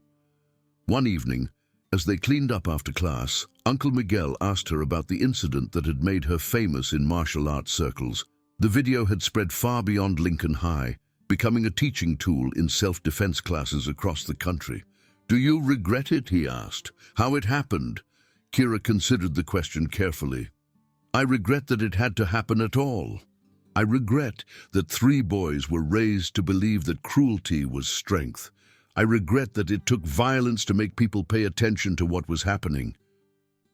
Speaker 1: One evening, as they cleaned up after class, Uncle Miguel asked her about the incident that had made her famous in martial arts circles. The video had spread far beyond Lincoln High, becoming a teaching tool in self-defense classes across the country. "Do you regret it?" he asked. "How it happened?" Kira considered the question carefully. "I regret that it had to happen at all. I regret that 3 boys were raised to believe that cruelty was strength. I regret that it took violence to make people pay attention to what was happening.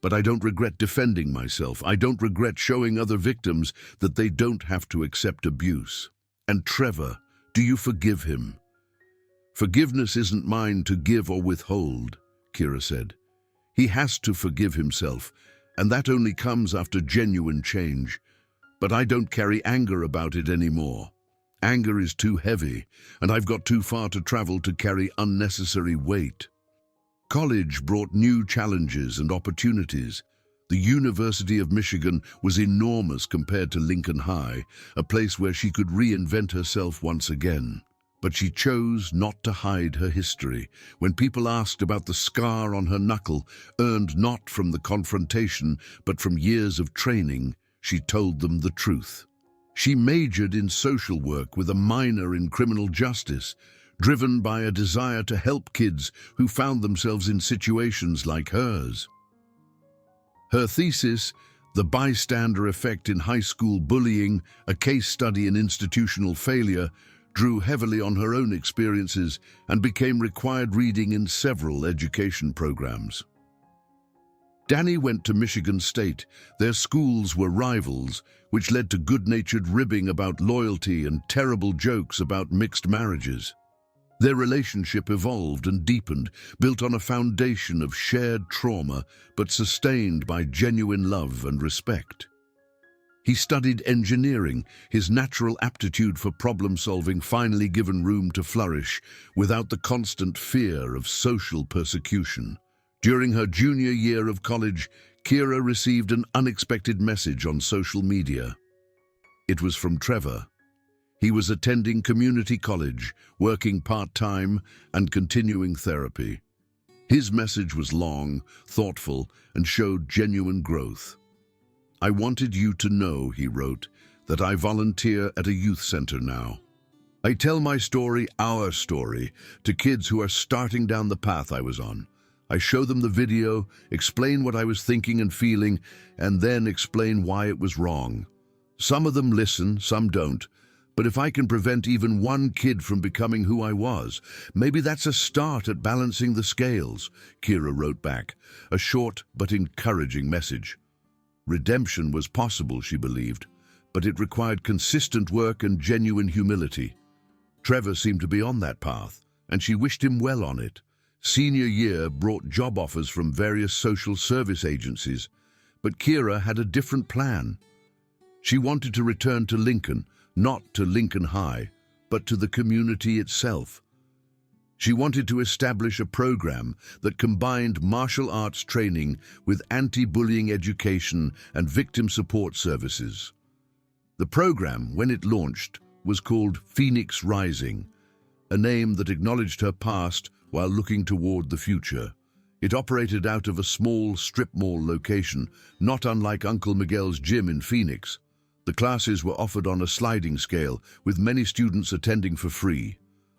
Speaker 1: But I don't regret defending myself. I don't regret showing other victims that they don't have to accept abuse. And Trevor, do you forgive him?" "Forgiveness isn't mine to give or withhold," Kira said. "He has to forgive himself, and that only comes after genuine change. But I don't carry anger about it anymore. Anger is too heavy, and I've got too far to travel to carry unnecessary weight." College brought new challenges and opportunities. The University of Michigan was enormous compared to Lincoln High, a place where she could reinvent herself once again. But she chose not to hide her history. When people asked about the scar on her knuckle, earned not from the confrontation, but from years of training, she told them the truth. She majored in social work with a minor in criminal justice, driven by a desire to help kids who found themselves in situations like hers. Her thesis, "The Bystander Effect in High School Bullying, a Case Study in Institutional Failure," drew heavily on her own experiences and became required reading in several education programs. Danny went to Michigan State. Their schools were rivals, which led to good-natured ribbing about loyalty and terrible jokes about mixed marriages. Their relationship evolved and deepened, built on a foundation of shared trauma, but sustained by genuine love and respect. He studied engineering, his natural aptitude for problem-solving finally given room to flourish, without the constant fear of social persecution. During her junior year of college, Kira received an unexpected message on social media. It was from Trevor. He was attending community college, working part-time, and continuing therapy. His message was long, thoughtful, and showed genuine growth. "I wanted you to know," he wrote, "that I volunteer at a youth center now. I tell my story, our story, to kids who are starting down the path I was on. I show them the video, explain what I was thinking and feeling, and then explain why it was wrong. Some of them listen, some don't. But if I can prevent even one kid from becoming who I was, maybe that's a start at balancing the scales," Kira wrote back, a short but encouraging message. Redemption was possible, she believed, but it required consistent work and genuine humility. Trevor seemed to be on that path, and she wished him well on it. Senior year brought job offers from various social service agencies, but Kira had a different plan. She wanted to return to Lincoln, not to Lincoln High, but to the community itself. She wanted to establish a program that combined martial arts training with anti-bullying education and victim support services. The program, when it launched, was called Phoenix Rising, a name that acknowledged her past while looking toward the future. It operated out of a small strip mall location, not unlike Uncle Miguel's gym in Phoenix. The classes were offered on a sliding scale, with many students attending for free.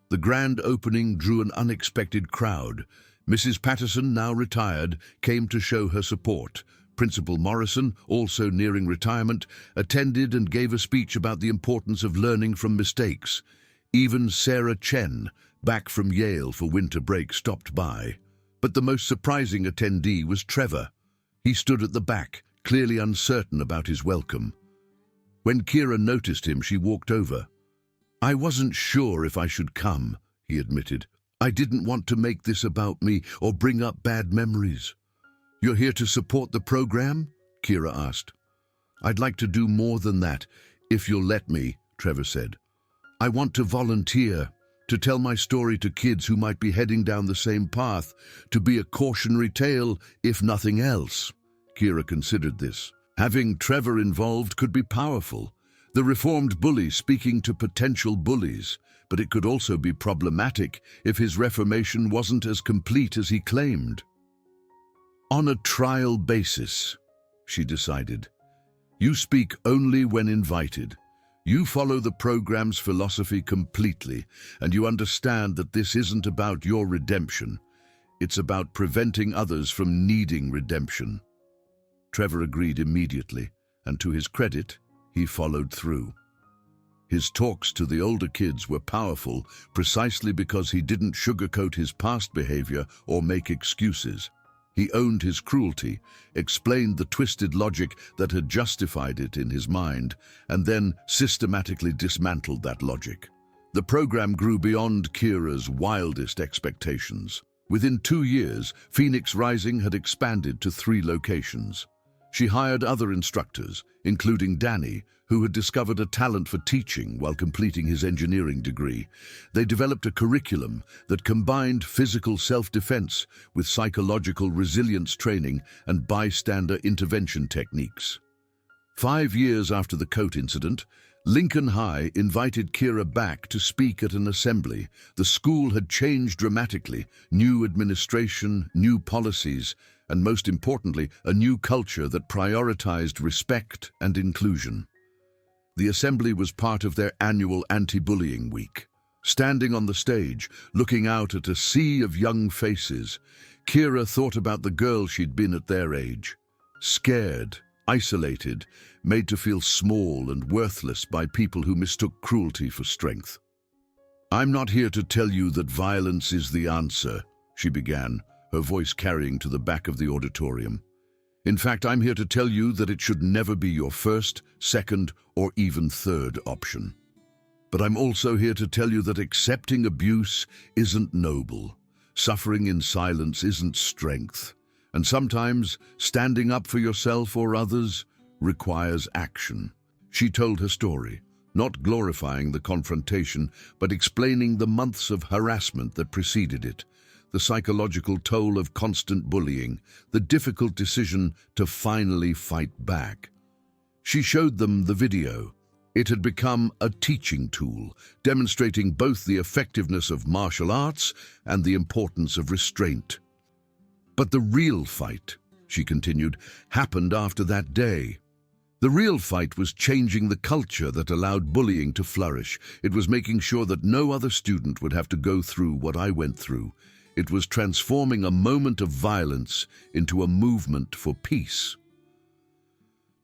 Speaker 1: The grand opening drew an unexpected crowd. Mrs. Patterson, now retired, came to show her support. Principal Morrison, also nearing retirement, attended and gave a speech about the importance of learning from mistakes. Even Sarah Chen, back from Yale for winter break, stopped by. But the most surprising attendee was Trevor. He stood at the back, clearly uncertain about his welcome. When Kira noticed him, she walked over. "I wasn't sure if I should come," he admitted. "I didn't want to make this about me or bring up bad memories." "You're here to support the program?" Kira asked. "I'd like to do more than that, if you'll let me," Trevor said. "I want to volunteer, to tell my story to kids who might be heading down the same path, to be a cautionary tale, if nothing else." Kira considered this. Having Trevor involved could be powerful. The reformed bully speaking to potential bullies, but it could also be problematic if his reformation wasn't as complete as he claimed. "On a trial basis," she decided. "You speak only when invited. You follow the program's philosophy completely, and you understand that this isn't about your redemption. It's about preventing others from needing redemption." Trevor agreed immediately, and to his credit, he followed through. His talks to the older kids were powerful precisely because he didn't sugarcoat his past behavior or make excuses. He owned his cruelty, explained the twisted logic that had justified it in his mind, and then systematically dismantled that logic. The program grew beyond Kira's wildest expectations. Within 2 years, Phoenix Rising had expanded to 3 locations. She hired other instructors, including Danny, who had discovered a talent for teaching while completing his engineering degree. They developed a curriculum that combined physical self-defense with psychological resilience training and bystander intervention techniques. 5 years after the coat incident, Lincoln High invited Kira back to speak at an assembly. The school had changed dramatically: new administration, new policies, and most importantly, a new culture that prioritized respect and inclusion. The assembly was part of their annual anti-bullying week. Standing on the stage, looking out at a sea of young faces, Kira thought about the girl she'd been at their age. Scared, isolated, made to feel small and worthless by people who mistook cruelty for strength. "I'm not here to tell you that violence is the answer," she began, her voice carrying to the back of the auditorium. "In fact, I'm here to tell you that it should never be your first, second, or even third option. But I'm also here to tell you that accepting abuse isn't noble. Suffering in silence isn't strength. And sometimes standing up for yourself or others requires action." She told her story, not glorifying the confrontation, but explaining the months of harassment that preceded it, the psychological toll of constant bullying, the difficult decision to finally fight back. She showed them the video. It had become a teaching tool, demonstrating both the effectiveness of martial arts and the importance of restraint. But the real fight, she continued, happened after that day. The real fight was changing the culture that allowed bullying to flourish. It was making sure that no other student would have to go through what I went through. It was transforming a moment of violence into a movement for peace.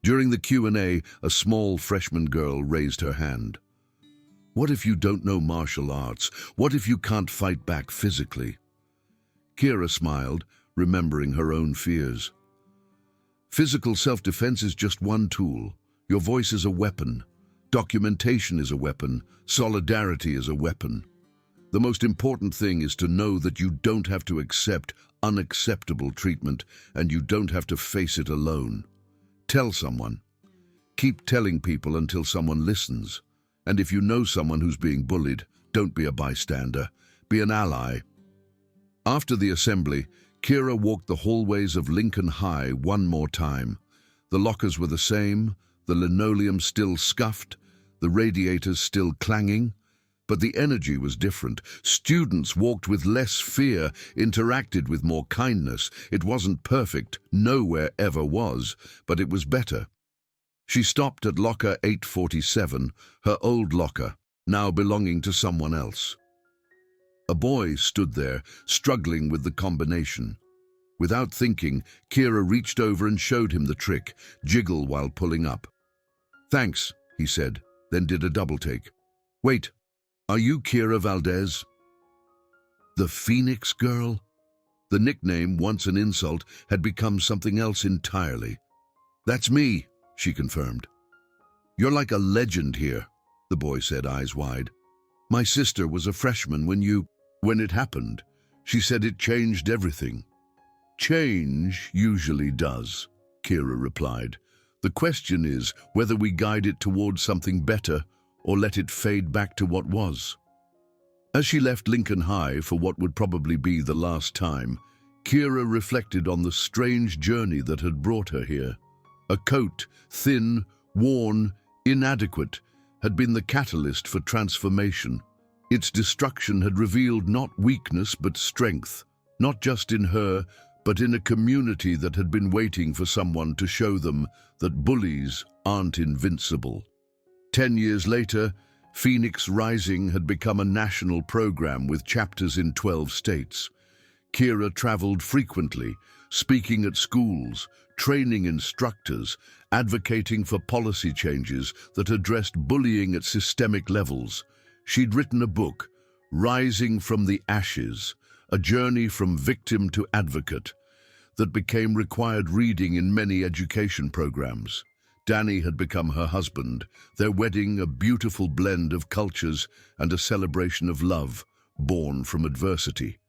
Speaker 1: During the Q&A, a small freshman girl raised her hand. What if you don't know martial arts? What if you can't fight back physically? Kira smiled, remembering her own fears. Physical self-defense is just one tool. Your voice is a weapon. Documentation is a weapon. Solidarity is a weapon. The most important thing is to know that you don't have to accept unacceptable treatment, and you don't have to face it alone. Tell someone. Keep telling people until someone listens. And if you know someone who's being bullied, don't be a bystander. Be an ally. After the assembly, Kira walked the hallways of Lincoln High one more time. The lockers were the same, the linoleum still scuffed, the radiators still clanging, but the energy was different. Students walked with less fear, interacted with more kindness. It wasn't perfect, nowhere ever was, but it was better. She stopped at locker 847, her old locker, now belonging to someone else. A boy stood there, struggling with the combination. Without thinking, Kira reached over and showed him the trick, jiggle while pulling up. "Thanks," he said, then did a double take. "Wait, are you Kira Valdez?" The Phoenix girl? The nickname, once an insult, had become something else entirely. "That's me," she confirmed. "You're like a legend here," the boy said, eyes wide. "My sister was a freshman when it happened. She said it changed everything." "Change usually does," Kira replied. "The question is whether we guide it towards something better or let it fade back to what was." As she left Lincoln High for what would probably be the last time, Kira reflected on the strange journey that had brought her here. A coat, thin, worn, inadequate, had been the catalyst for transformation. Its destruction had revealed not weakness but strength, not just in her, but in a community that had been waiting for someone to show them that bullies aren't invincible. 10 years later, Phoenix Rising had become a national program with chapters in 12 states. Kira traveled frequently, speaking at schools, training instructors, advocating for policy changes that addressed bullying at systemic levels. She'd written a book, Rising from the Ashes, a journey from victim to advocate, that became required reading in many education programs. Danny had become her husband, their wedding a beautiful blend of cultures and a celebration of love, born from adversity.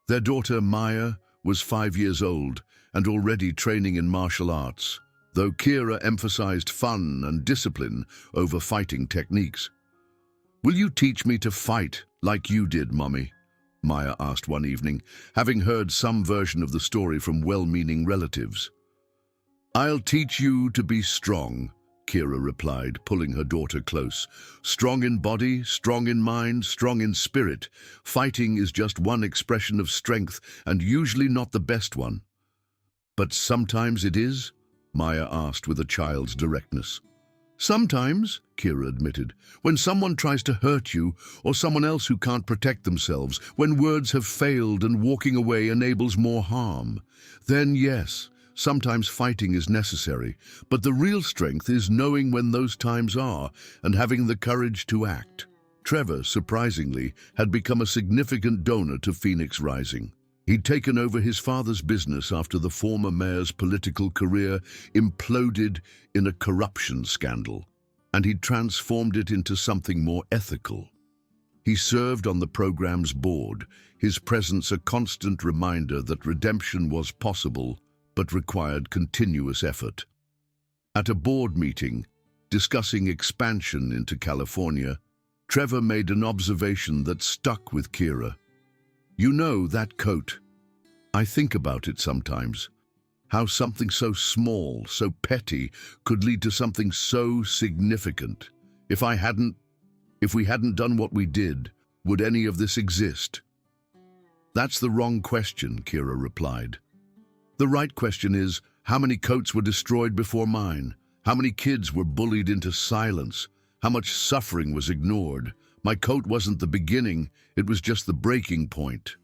Speaker 1: Their daughter, Maya, was 5 years old and already training in martial arts, though Kira emphasized fun and discipline over fighting techniques. "Will you teach me to fight like you did, Mommy?" Maya asked one evening, having heard some version of the story from well-meaning relatives. "I'll teach you to be strong," Kira replied, pulling her daughter close. "Strong in body, strong in mind, strong in spirit. Fighting is just one expression of strength, and usually not the best one." "But sometimes it is?" Maya asked with a child's directness. "Sometimes," Kira admitted, "when someone tries to hurt you or someone else who can't protect themselves, when words have failed and walking away enables more harm. Then yes, sometimes fighting is necessary, but the real strength is knowing when those times are and having the courage to act." Trevor, surprisingly, had become a significant donor to Phoenix Rising. He'd taken over his father's business after the former mayor's political career imploded in a corruption scandal, and he'd transformed it into something more ethical. He served on the program's board, his presence a constant reminder that redemption was possible, but required continuous effort. At a board meeting, discussing expansion into California, Trevor made an observation that stuck with Kira. "You know, that coat. I think about it sometimes. How something so small, so petty, could lead to something so significant. If I hadn't, if we hadn't done what we did, would any of this exist? That's the wrong question, Kira replied. The right question is, how many coats were destroyed before mine? How many kids were bullied into silence? How much suffering was ignored? My coat wasn't the beginning, it was just the breaking point.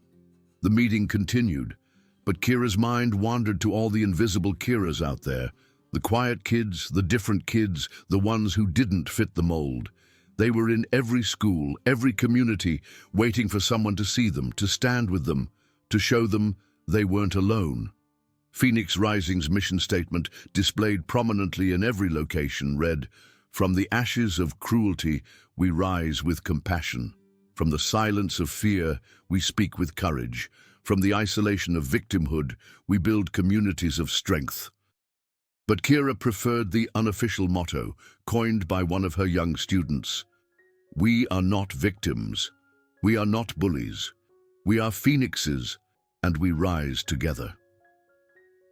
Speaker 1: The meeting continued, but Kira's mind wandered to all the invisible Kiras out there, the quiet kids, the different kids, the ones who didn't fit the mold. They were in every school, every community, waiting for someone to see them, to stand with them, to show them they weren't alone. Phoenix Rising's mission statement, displayed prominently in every location, read, "From the ashes of cruelty, we rise with compassion. From the silence of fear, we speak with courage. From the isolation of victimhood, we build communities of strength." But Kira preferred the unofficial motto, coined by one of her young students. "We are not victims. We are not bullies. We are phoenixes, and we rise together."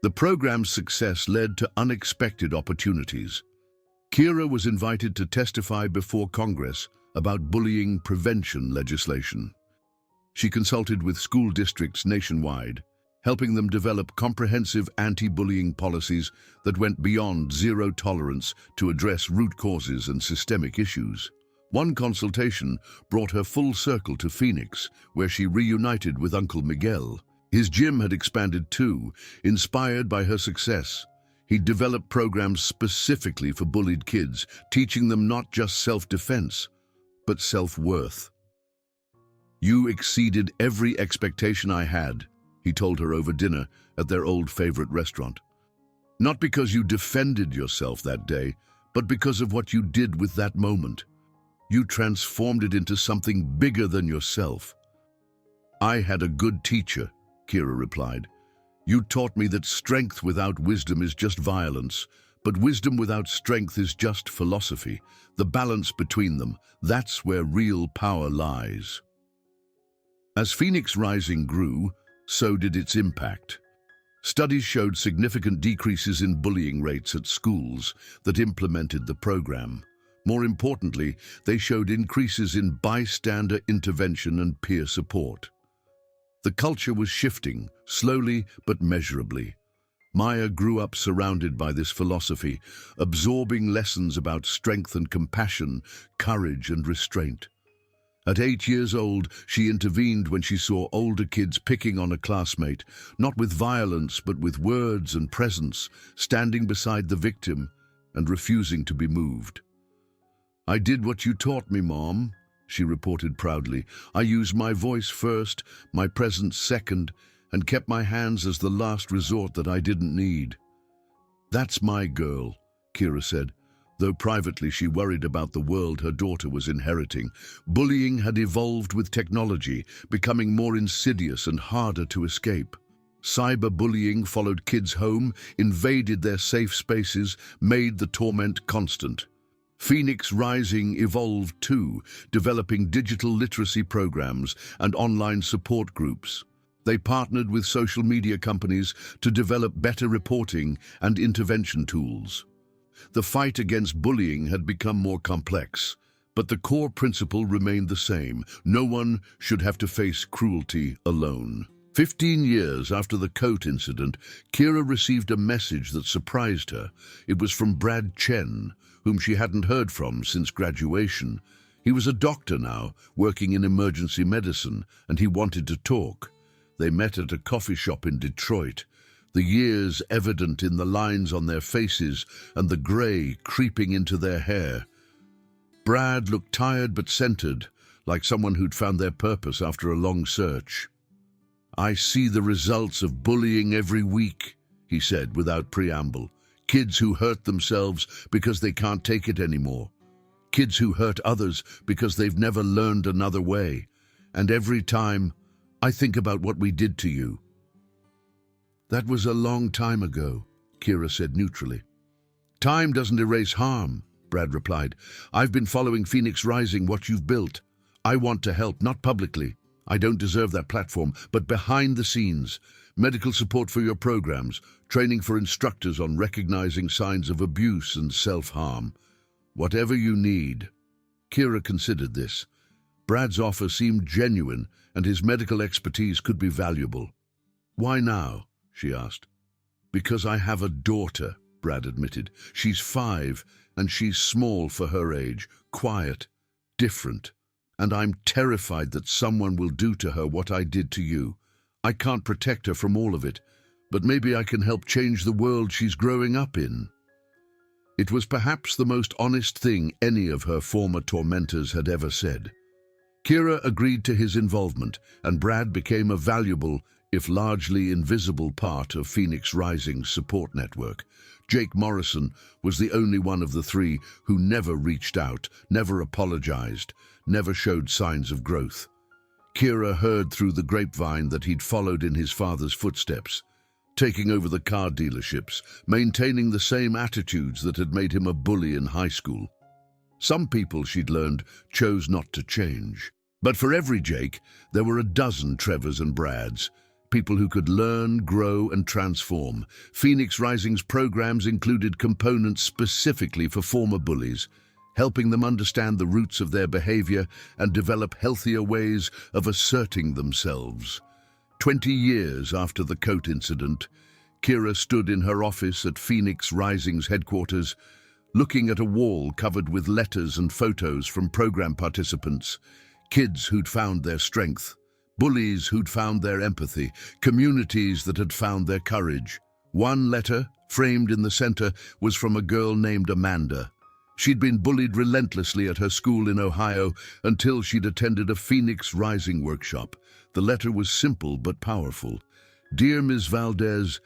Speaker 1: The program's success led to unexpected opportunities. Kira was invited to testify before Congress about bullying prevention legislation. She consulted with school districts nationwide, helping them develop comprehensive anti-bullying policies that went beyond zero tolerance to address root causes and systemic issues. One consultation brought her full circle to Phoenix, where she reunited with Uncle Miguel. His gym had expanded too, inspired by her success. He'd developed programs specifically for bullied kids, teaching them not just self-defense, but self-worth. "You exceeded every expectation I had," he told her over dinner at their old favorite restaurant. "Not because you defended yourself that day, but because of what you did with that moment. You transformed it into something bigger than yourself." "I had a good teacher," Kira replied. "You taught me that strength without wisdom is just violence, but wisdom without strength is just philosophy. The balance between them, that's where real power lies." As Phoenix Rising grew, so did its impact. Studies showed significant decreases in bullying rates at schools that implemented the program. More importantly, they showed increases in bystander intervention and peer support. The culture was shifting, slowly but measurably. Maya grew up surrounded by this philosophy, absorbing lessons about strength and compassion, courage and restraint. At 8 years old, she intervened when she saw older kids picking on a classmate, not with violence but with words and presence, standing beside the victim and refusing to be moved. "I did what you taught me, Mom," she reported proudly. "I used my voice first, my presence second, and kept my hands as the last resort that I didn't need." "That's my girl," Kira said, though privately she worried about the world her daughter was inheriting. Bullying had evolved with technology, becoming more insidious and harder to escape. Cyberbullying followed kids home, invaded their safe spaces, made the torment constant. Phoenix Rising evolved too, developing digital literacy programs and online support groups. They partnered with social media companies to develop better reporting and intervention tools. The fight against bullying had become more complex, but the core principle remained the same. No one should have to face cruelty alone. 15 years after the coat incident, Kira received a message that surprised her. It was from Brad Chen, whom she hadn't heard from since graduation. He was a doctor now, working in emergency medicine, and he wanted to talk. They met at a coffee shop in Detroit, the years evident in the lines on their faces and the gray creeping into their hair. Brad looked tired but centered, like someone who'd found their purpose after a long search. "I see the results of bullying every week," he said without preamble. "Kids who hurt themselves because they can't take it anymore. Kids who hurt others because they've never learned another way. And every time, I think about what we did to you." "That was a long time ago," Kira said neutrally. "Time doesn't erase harm," Brad replied. "I've been following Phoenix Rising, what you've built. I want to help, not publicly. I don't deserve that platform, but behind the scenes. Medical support for your programs, training for instructors on recognizing signs of abuse and self-harm. Whatever you need." Kira considered this. Brad's offer seemed genuine, and his medical expertise could be valuable. "Why now?" she asked. "Because I have a daughter," Brad admitted. "She's 5, and she's small for her age, quiet, different. And I'm terrified that someone will do to her what I did to you. I can't protect her from all of it, but maybe I can help change the world she's growing up in." It was perhaps the most honest thing any of her former tormentors had ever said. Kira agreed to his involvement, and Brad became a valuable, if largely invisible, part of Phoenix Rising's support network. Jake Morrison was the only one of the three who never reached out, never apologized, never showed signs of growth. Kira heard through the grapevine that he'd followed in his father's footsteps, taking over the car dealerships, maintaining the same attitudes that had made him a bully in high school. Some people, she'd learned, chose not to change. But for every Jake, there were a dozen Trevors and Brads, people who could learn, grow, and transform. Phoenix Rising's programs included components specifically for former bullies, helping them understand the roots of their behavior and develop healthier ways of asserting themselves. 20 years after the coat incident, Kira stood in her office at Phoenix Rising's headquarters, looking at a wall covered with letters and photos from program participants, kids who'd found their strength, bullies who'd found their empathy, communities that had found their courage. One letter, framed in the center, was from a girl named Amanda. She'd been bullied relentlessly at her school in Ohio until she'd attended a Phoenix Rising workshop. The letter was simple but powerful. "Dear Ms. Valdez,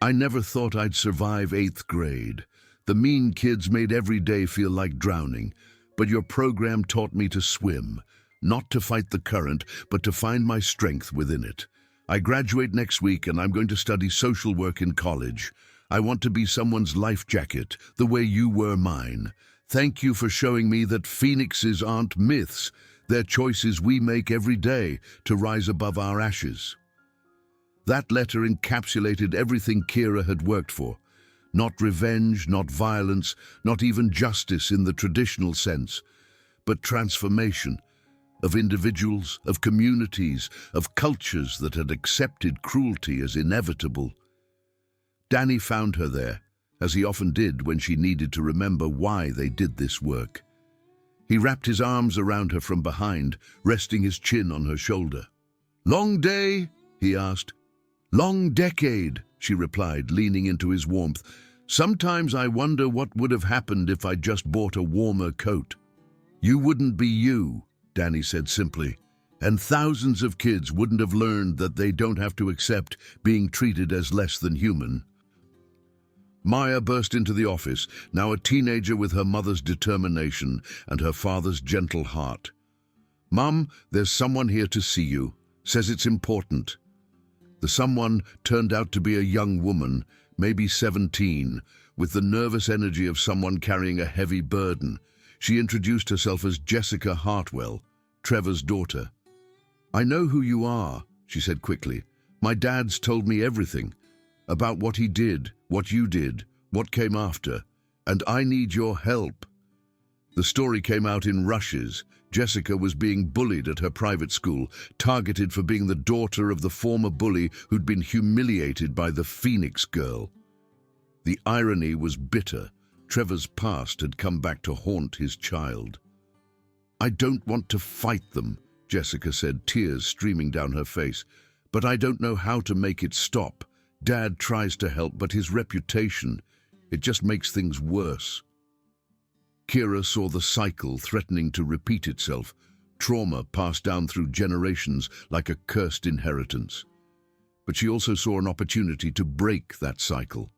Speaker 1: I never thought I'd survive 8th grade. The mean kids made every day feel like drowning, but your program taught me to swim, not to fight the current, but to find my strength within it. I graduate next week and I'm going to study social work in college. I want to be someone's life jacket, the way you were mine. Thank you for showing me that phoenixes aren't myths. They're choices we make every day to rise above our ashes." That letter encapsulated everything Kira had worked for. Not revenge, not violence, not even justice in the traditional sense, but transformation of individuals, of communities, of cultures that had accepted cruelty as inevitable. Danny found her there, as he often did when she needed to remember why they did this work. He wrapped his arms around her from behind, resting his chin on her shoulder. "Long day?" he asked. "Long decade," she replied, leaning into his warmth. "Sometimes I wonder what would have happened if I just bought a warmer coat." "You wouldn't be you," Danny said simply, "and thousands of kids wouldn't have learned that they don't have to accept being treated as less than human." Maya burst into the office, now a teenager with her mother's determination and her father's gentle heart. "Mum, there's someone here to see you. Says it's important." The someone turned out to be a young woman, maybe 17, with the nervous energy of someone carrying a heavy burden. She introduced herself as Jessica Hartwell, Trevor's daughter. "I know who you are," she said quickly. "My dad's told me everything about what he did, what you did, what came after, and I need your help." The story came out in rushes. Jessica was being bullied at her private school, targeted for being the daughter of the former bully who'd been humiliated by the Phoenix girl. The irony was bitter. Trevor's past had come back to haunt his child. "I don't want to fight them," Jessica said, tears streaming down her face. "But I don't know how to make it stop. Dad tries to help, but his reputation, it just makes things worse." Kira saw the cycle threatening to repeat itself, trauma passed down through generations like a cursed inheritance. But she also saw an opportunity to break that cycle.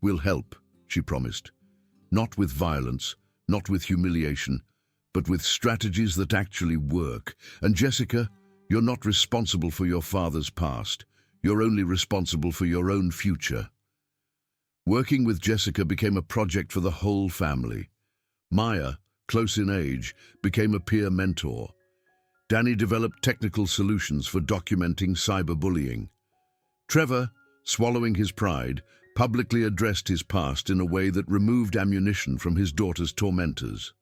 Speaker 1: "We'll help," she promised. "Not with violence, not with humiliation, but with strategies that actually work. And Jessica, you're not responsible for your father's past. You're only responsible for your own future." Working with Jessica became a project for the whole family. Maya, close in age, became a peer mentor. Danny developed technical solutions for documenting cyberbullying. Trevor, swallowing his pride, publicly addressed his past in a way that removed ammunition from his daughter's tormentors.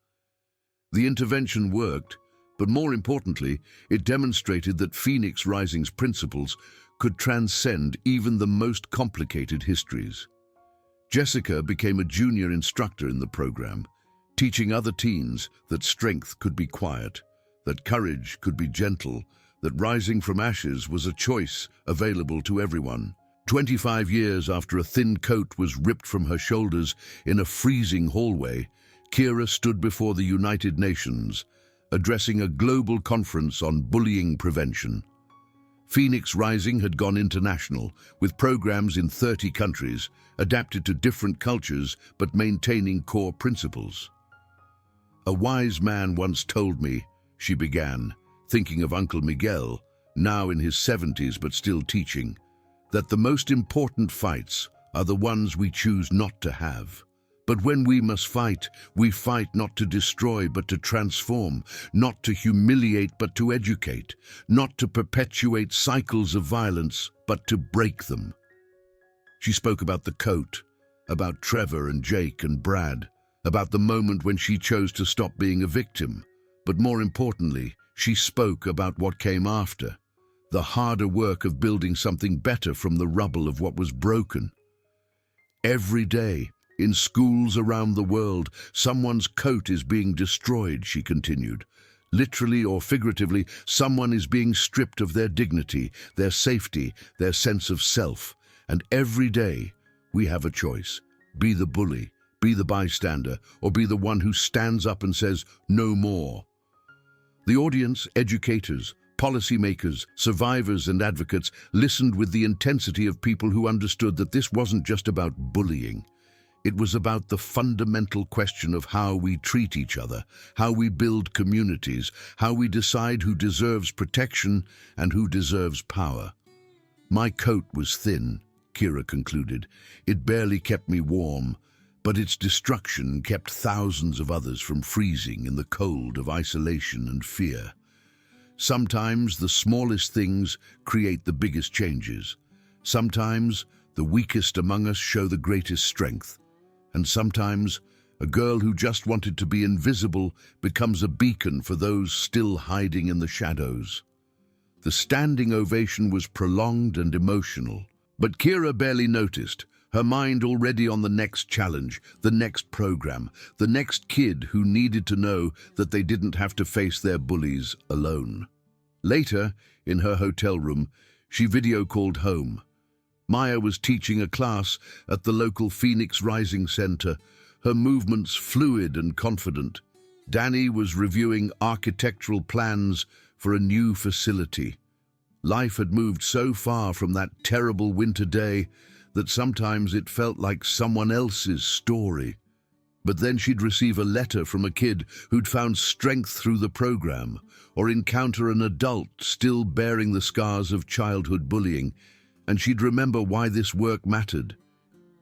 Speaker 1: The intervention worked, but more importantly, it demonstrated that Phoenix Rising's principles could transcend even the most complicated histories. Jessica became a junior instructor in the program, teaching other teens that strength could be quiet, that courage could be gentle, that rising from ashes was a choice available to everyone. 25 years after a thin coat was ripped from her shoulders in a freezing hallway, Kira stood before the United Nations, addressing a global conference on bullying prevention. Phoenix Rising had gone international, with programs in 30 countries, adapted to different cultures but maintaining core principles. "A wise man once told me," she began, thinking of Uncle Miguel, now in his 70s but still teaching, "that the most important fights are the ones we choose not to have. But when we must fight, we fight not to destroy but to transform, not to humiliate but to educate, not to perpetuate cycles of violence but to break them." She spoke about the coat, about Trevor and Jake and Brad, about the moment when she chose to stop being a victim. But more importantly, she spoke about what came after, the harder work of building something better from the rubble of what was broken. "Every day, in schools around the world, someone's coat is being destroyed," she continued. "Literally or figuratively, someone is being stripped of their dignity, their safety, their sense of self. And every day, we have a choice. Be the bully, be the bystander, or be the one who stands up and says, 'No more.'" The audience, educators, policymakers, survivors and advocates listened with the intensity of people who understood that this wasn't just about bullying. It was about the fundamental question of how we treat each other, how we build communities, how we decide who deserves protection and who deserves power. "My coat was thin," Kira concluded. "It barely kept me warm, but its destruction kept thousands of others from freezing in the cold of isolation and fear." Sometimes the smallest things create the biggest changes. Sometimes the weakest among us show the greatest strength. And sometimes a girl who just wanted to be invisible becomes a beacon for those still hiding in the shadows. The standing ovation was prolonged and emotional, but Kira barely noticed, her mind already on the next challenge, the next program, the next kid who needed to know that they didn't have to face their bullies alone. Later, in her hotel room, she video called home. Maya was teaching a class at the local Phoenix Rising Center, her movements fluid and confident. Danny was reviewing architectural plans for a new facility. Life had moved so far from that terrible winter day that sometimes it felt like someone else's story. But then she'd receive a letter from a kid who'd found strength through the program, or encounter an adult still bearing the scars of childhood bullying, and she'd remember why this work mattered.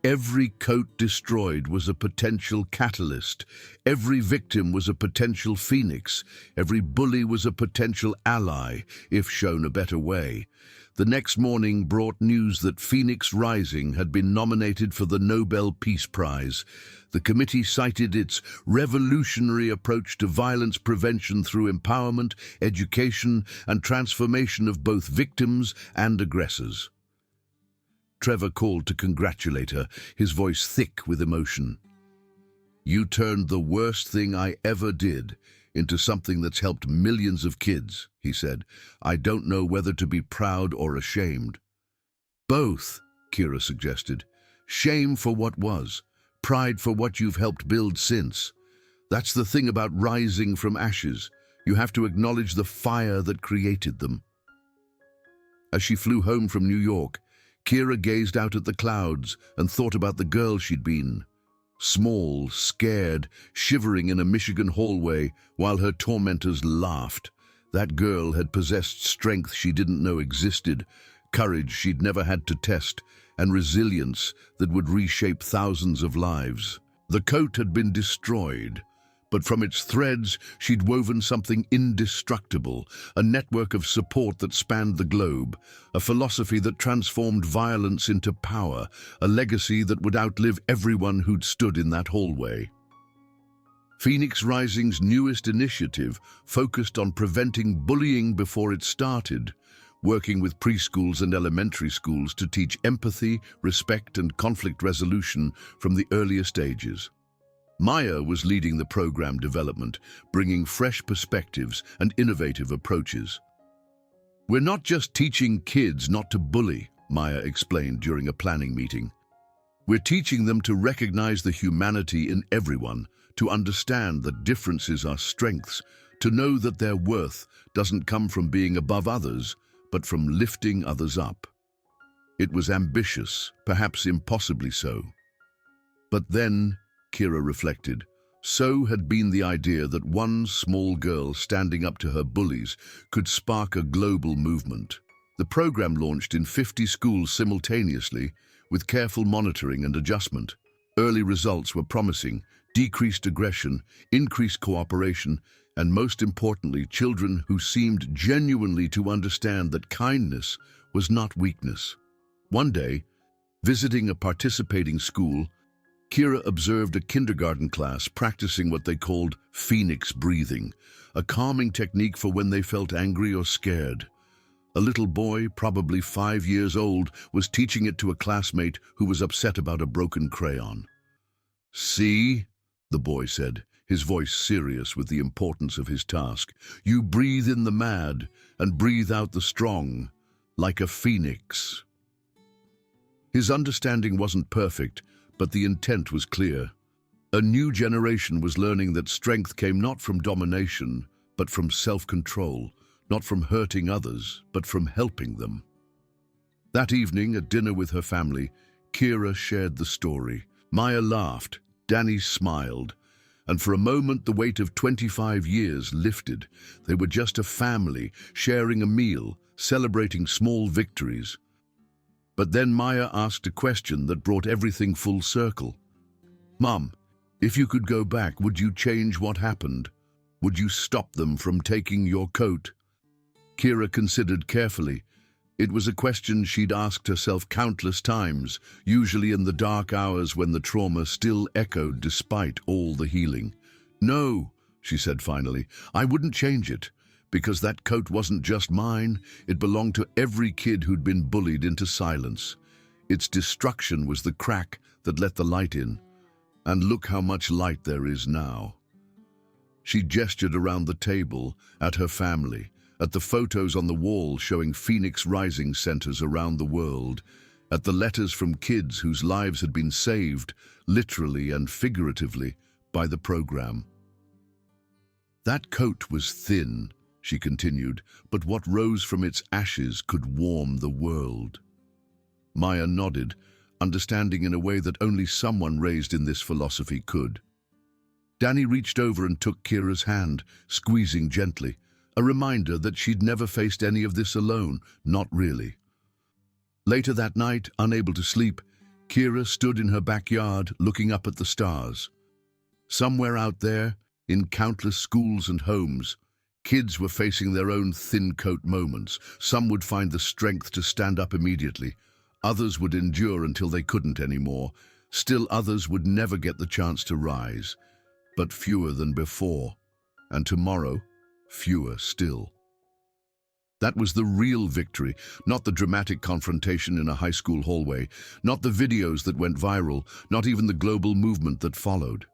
Speaker 1: Every coat destroyed was a potential catalyst. Every victim was a potential phoenix. Every bully was a potential ally, if shown a better way. The next morning brought news that Phoenix Rising had been nominated for the Nobel Peace Prize. The committee cited its revolutionary approach to violence prevention through empowerment, education, and transformation of both victims and aggressors. Trevor called to congratulate her, his voice thick with emotion. "You turned the worst thing I ever did into something that's helped millions of kids," he said. "I don't know whether to be proud or ashamed." "Both," Kira suggested. "Shame for what was, pride for what you've helped build since. That's the thing about rising from ashes. You have to acknowledge the fire that created them." As she flew home from New York, Kira gazed out at the clouds and thought about the girl she'd been. Small, scared, shivering in a Michigan hallway while her tormentors laughed. That girl had possessed strength she didn't know existed, courage she'd never had to test, and resilience that would reshape thousands of lives. The coat had been destroyed, but from its threads she'd woven something indestructible, a network of support that spanned the globe, a philosophy that transformed violence into power, a legacy that would outlive everyone who'd stood in that hallway. Phoenix Rising's newest initiative focused on preventing bullying before it started, working with preschools and elementary schools to teach empathy, respect, and conflict resolution from the earliest ages. Maya was leading the program development, bringing fresh perspectives and innovative approaches. "We're not just teaching kids not to bully," Maya explained during a planning meeting. "We're teaching them to recognize the humanity in everyone, to understand that differences are strengths, to know that their worth doesn't come from being above others, but from lifting others up." It was ambitious, perhaps impossibly so. But then, Kira reflected, so had been the idea that one small girl standing up to her bullies could spark a global movement. The program launched in 50 schools simultaneously, with careful monitoring and adjustment. Early results were promising: decreased aggression, increased cooperation, and most importantly, children who seemed genuinely to understand that kindness was not weakness. One day, visiting a participating school, Kira observed a kindergarten class practicing what they called phoenix breathing, a calming technique for when they felt angry or scared. A little boy, probably 5 years old, was teaching it to a classmate who was upset about a broken crayon. "See," the boy said, his voice serious with the importance of his task, "you breathe in the mad and breathe out the strong, like a phoenix." His understanding wasn't perfect, but the intent was clear. A new generation was learning that strength came not from domination, but from self-control, not from hurting others, but from helping them. That evening, at dinner with her family, Kira shared the story. Maya laughed, Danny smiled, and for a moment the weight of 25 years lifted. They were just a family, sharing a meal, celebrating small victories. But then Maya asked a question that brought everything full circle. "Mom, if you could go back, would you change what happened? Would you stop them from taking your coat?" Kira considered carefully. It was a question she'd asked herself countless times, usually in the dark hours when the trauma still echoed despite all the healing. "No," she said finally, "I wouldn't change it, because that coat wasn't just mine, it belonged to every kid who'd been bullied into silence. Its destruction was the crack that let the light in. And look how much light there is now." She gestured around the table, at her family, at the photos on the wall showing Phoenix Rising centers around the world, at the letters from kids whose lives had been saved, literally and figuratively, by the program. "That coat was thin," she continued, "but what rose from its ashes could warm the world." Maya nodded, understanding in a way that only someone raised in this philosophy could. Danny reached over and took Kira's hand, squeezing gently, a reminder that she'd never faced any of this alone, not really. Later that night, unable to sleep, Kira stood in her backyard looking up at the stars. Somewhere out there, in countless schools and homes, kids were facing their own thin coat moments. Some would find the strength to stand up immediately. Others would endure until they couldn't anymore. Still others would never get the chance to rise. But fewer than before. And tomorrow, fewer still. That was the real victory, not the dramatic confrontation in a high school hallway, not the videos that went viral, not even the global movement that followed.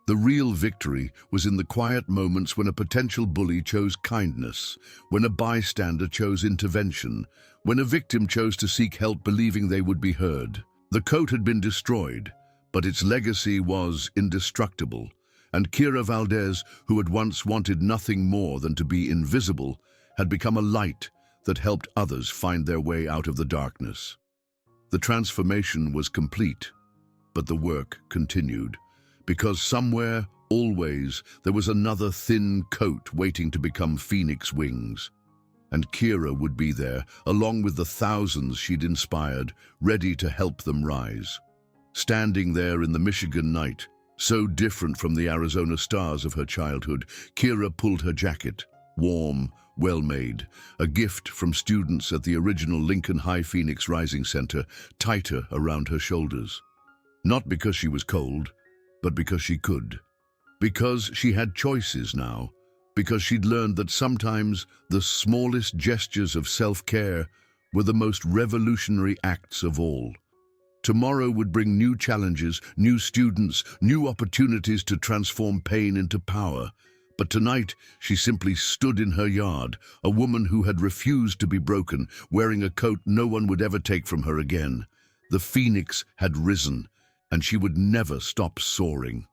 Speaker 1: The real victory was in the quiet moments when a potential bully chose kindness, when a bystander chose intervention, when a victim chose to seek help believing they would be heard. The coat had been destroyed, but its legacy was indestructible, and Kira Valdez, who had once wanted nothing more than to be invisible, had become a light that helped others find their way out of the darkness. The transformation was complete, but the work continued, because somewhere, always, there was another thin coat waiting to become phoenix wings. And Kira would be there, along with the thousands she'd inspired, ready to help them rise. Standing there in the Michigan night, so different from the Arizona stars of her childhood, Kira pulled her jacket, warm, well-made, a gift from students at the original Lincoln High Phoenix Rising Center, tighter around her shoulders. Not because she was cold, but because she could. Because she had choices now, because she'd learned that sometimes the smallest gestures of self-care were the most revolutionary acts of all. Tomorrow would bring new challenges, new students, new opportunities to transform pain into power. But tonight, she simply stood in her yard, a woman who had refused to be broken, wearing a coat no one would ever take from her again. The phoenix had risen, and she would never stop soaring.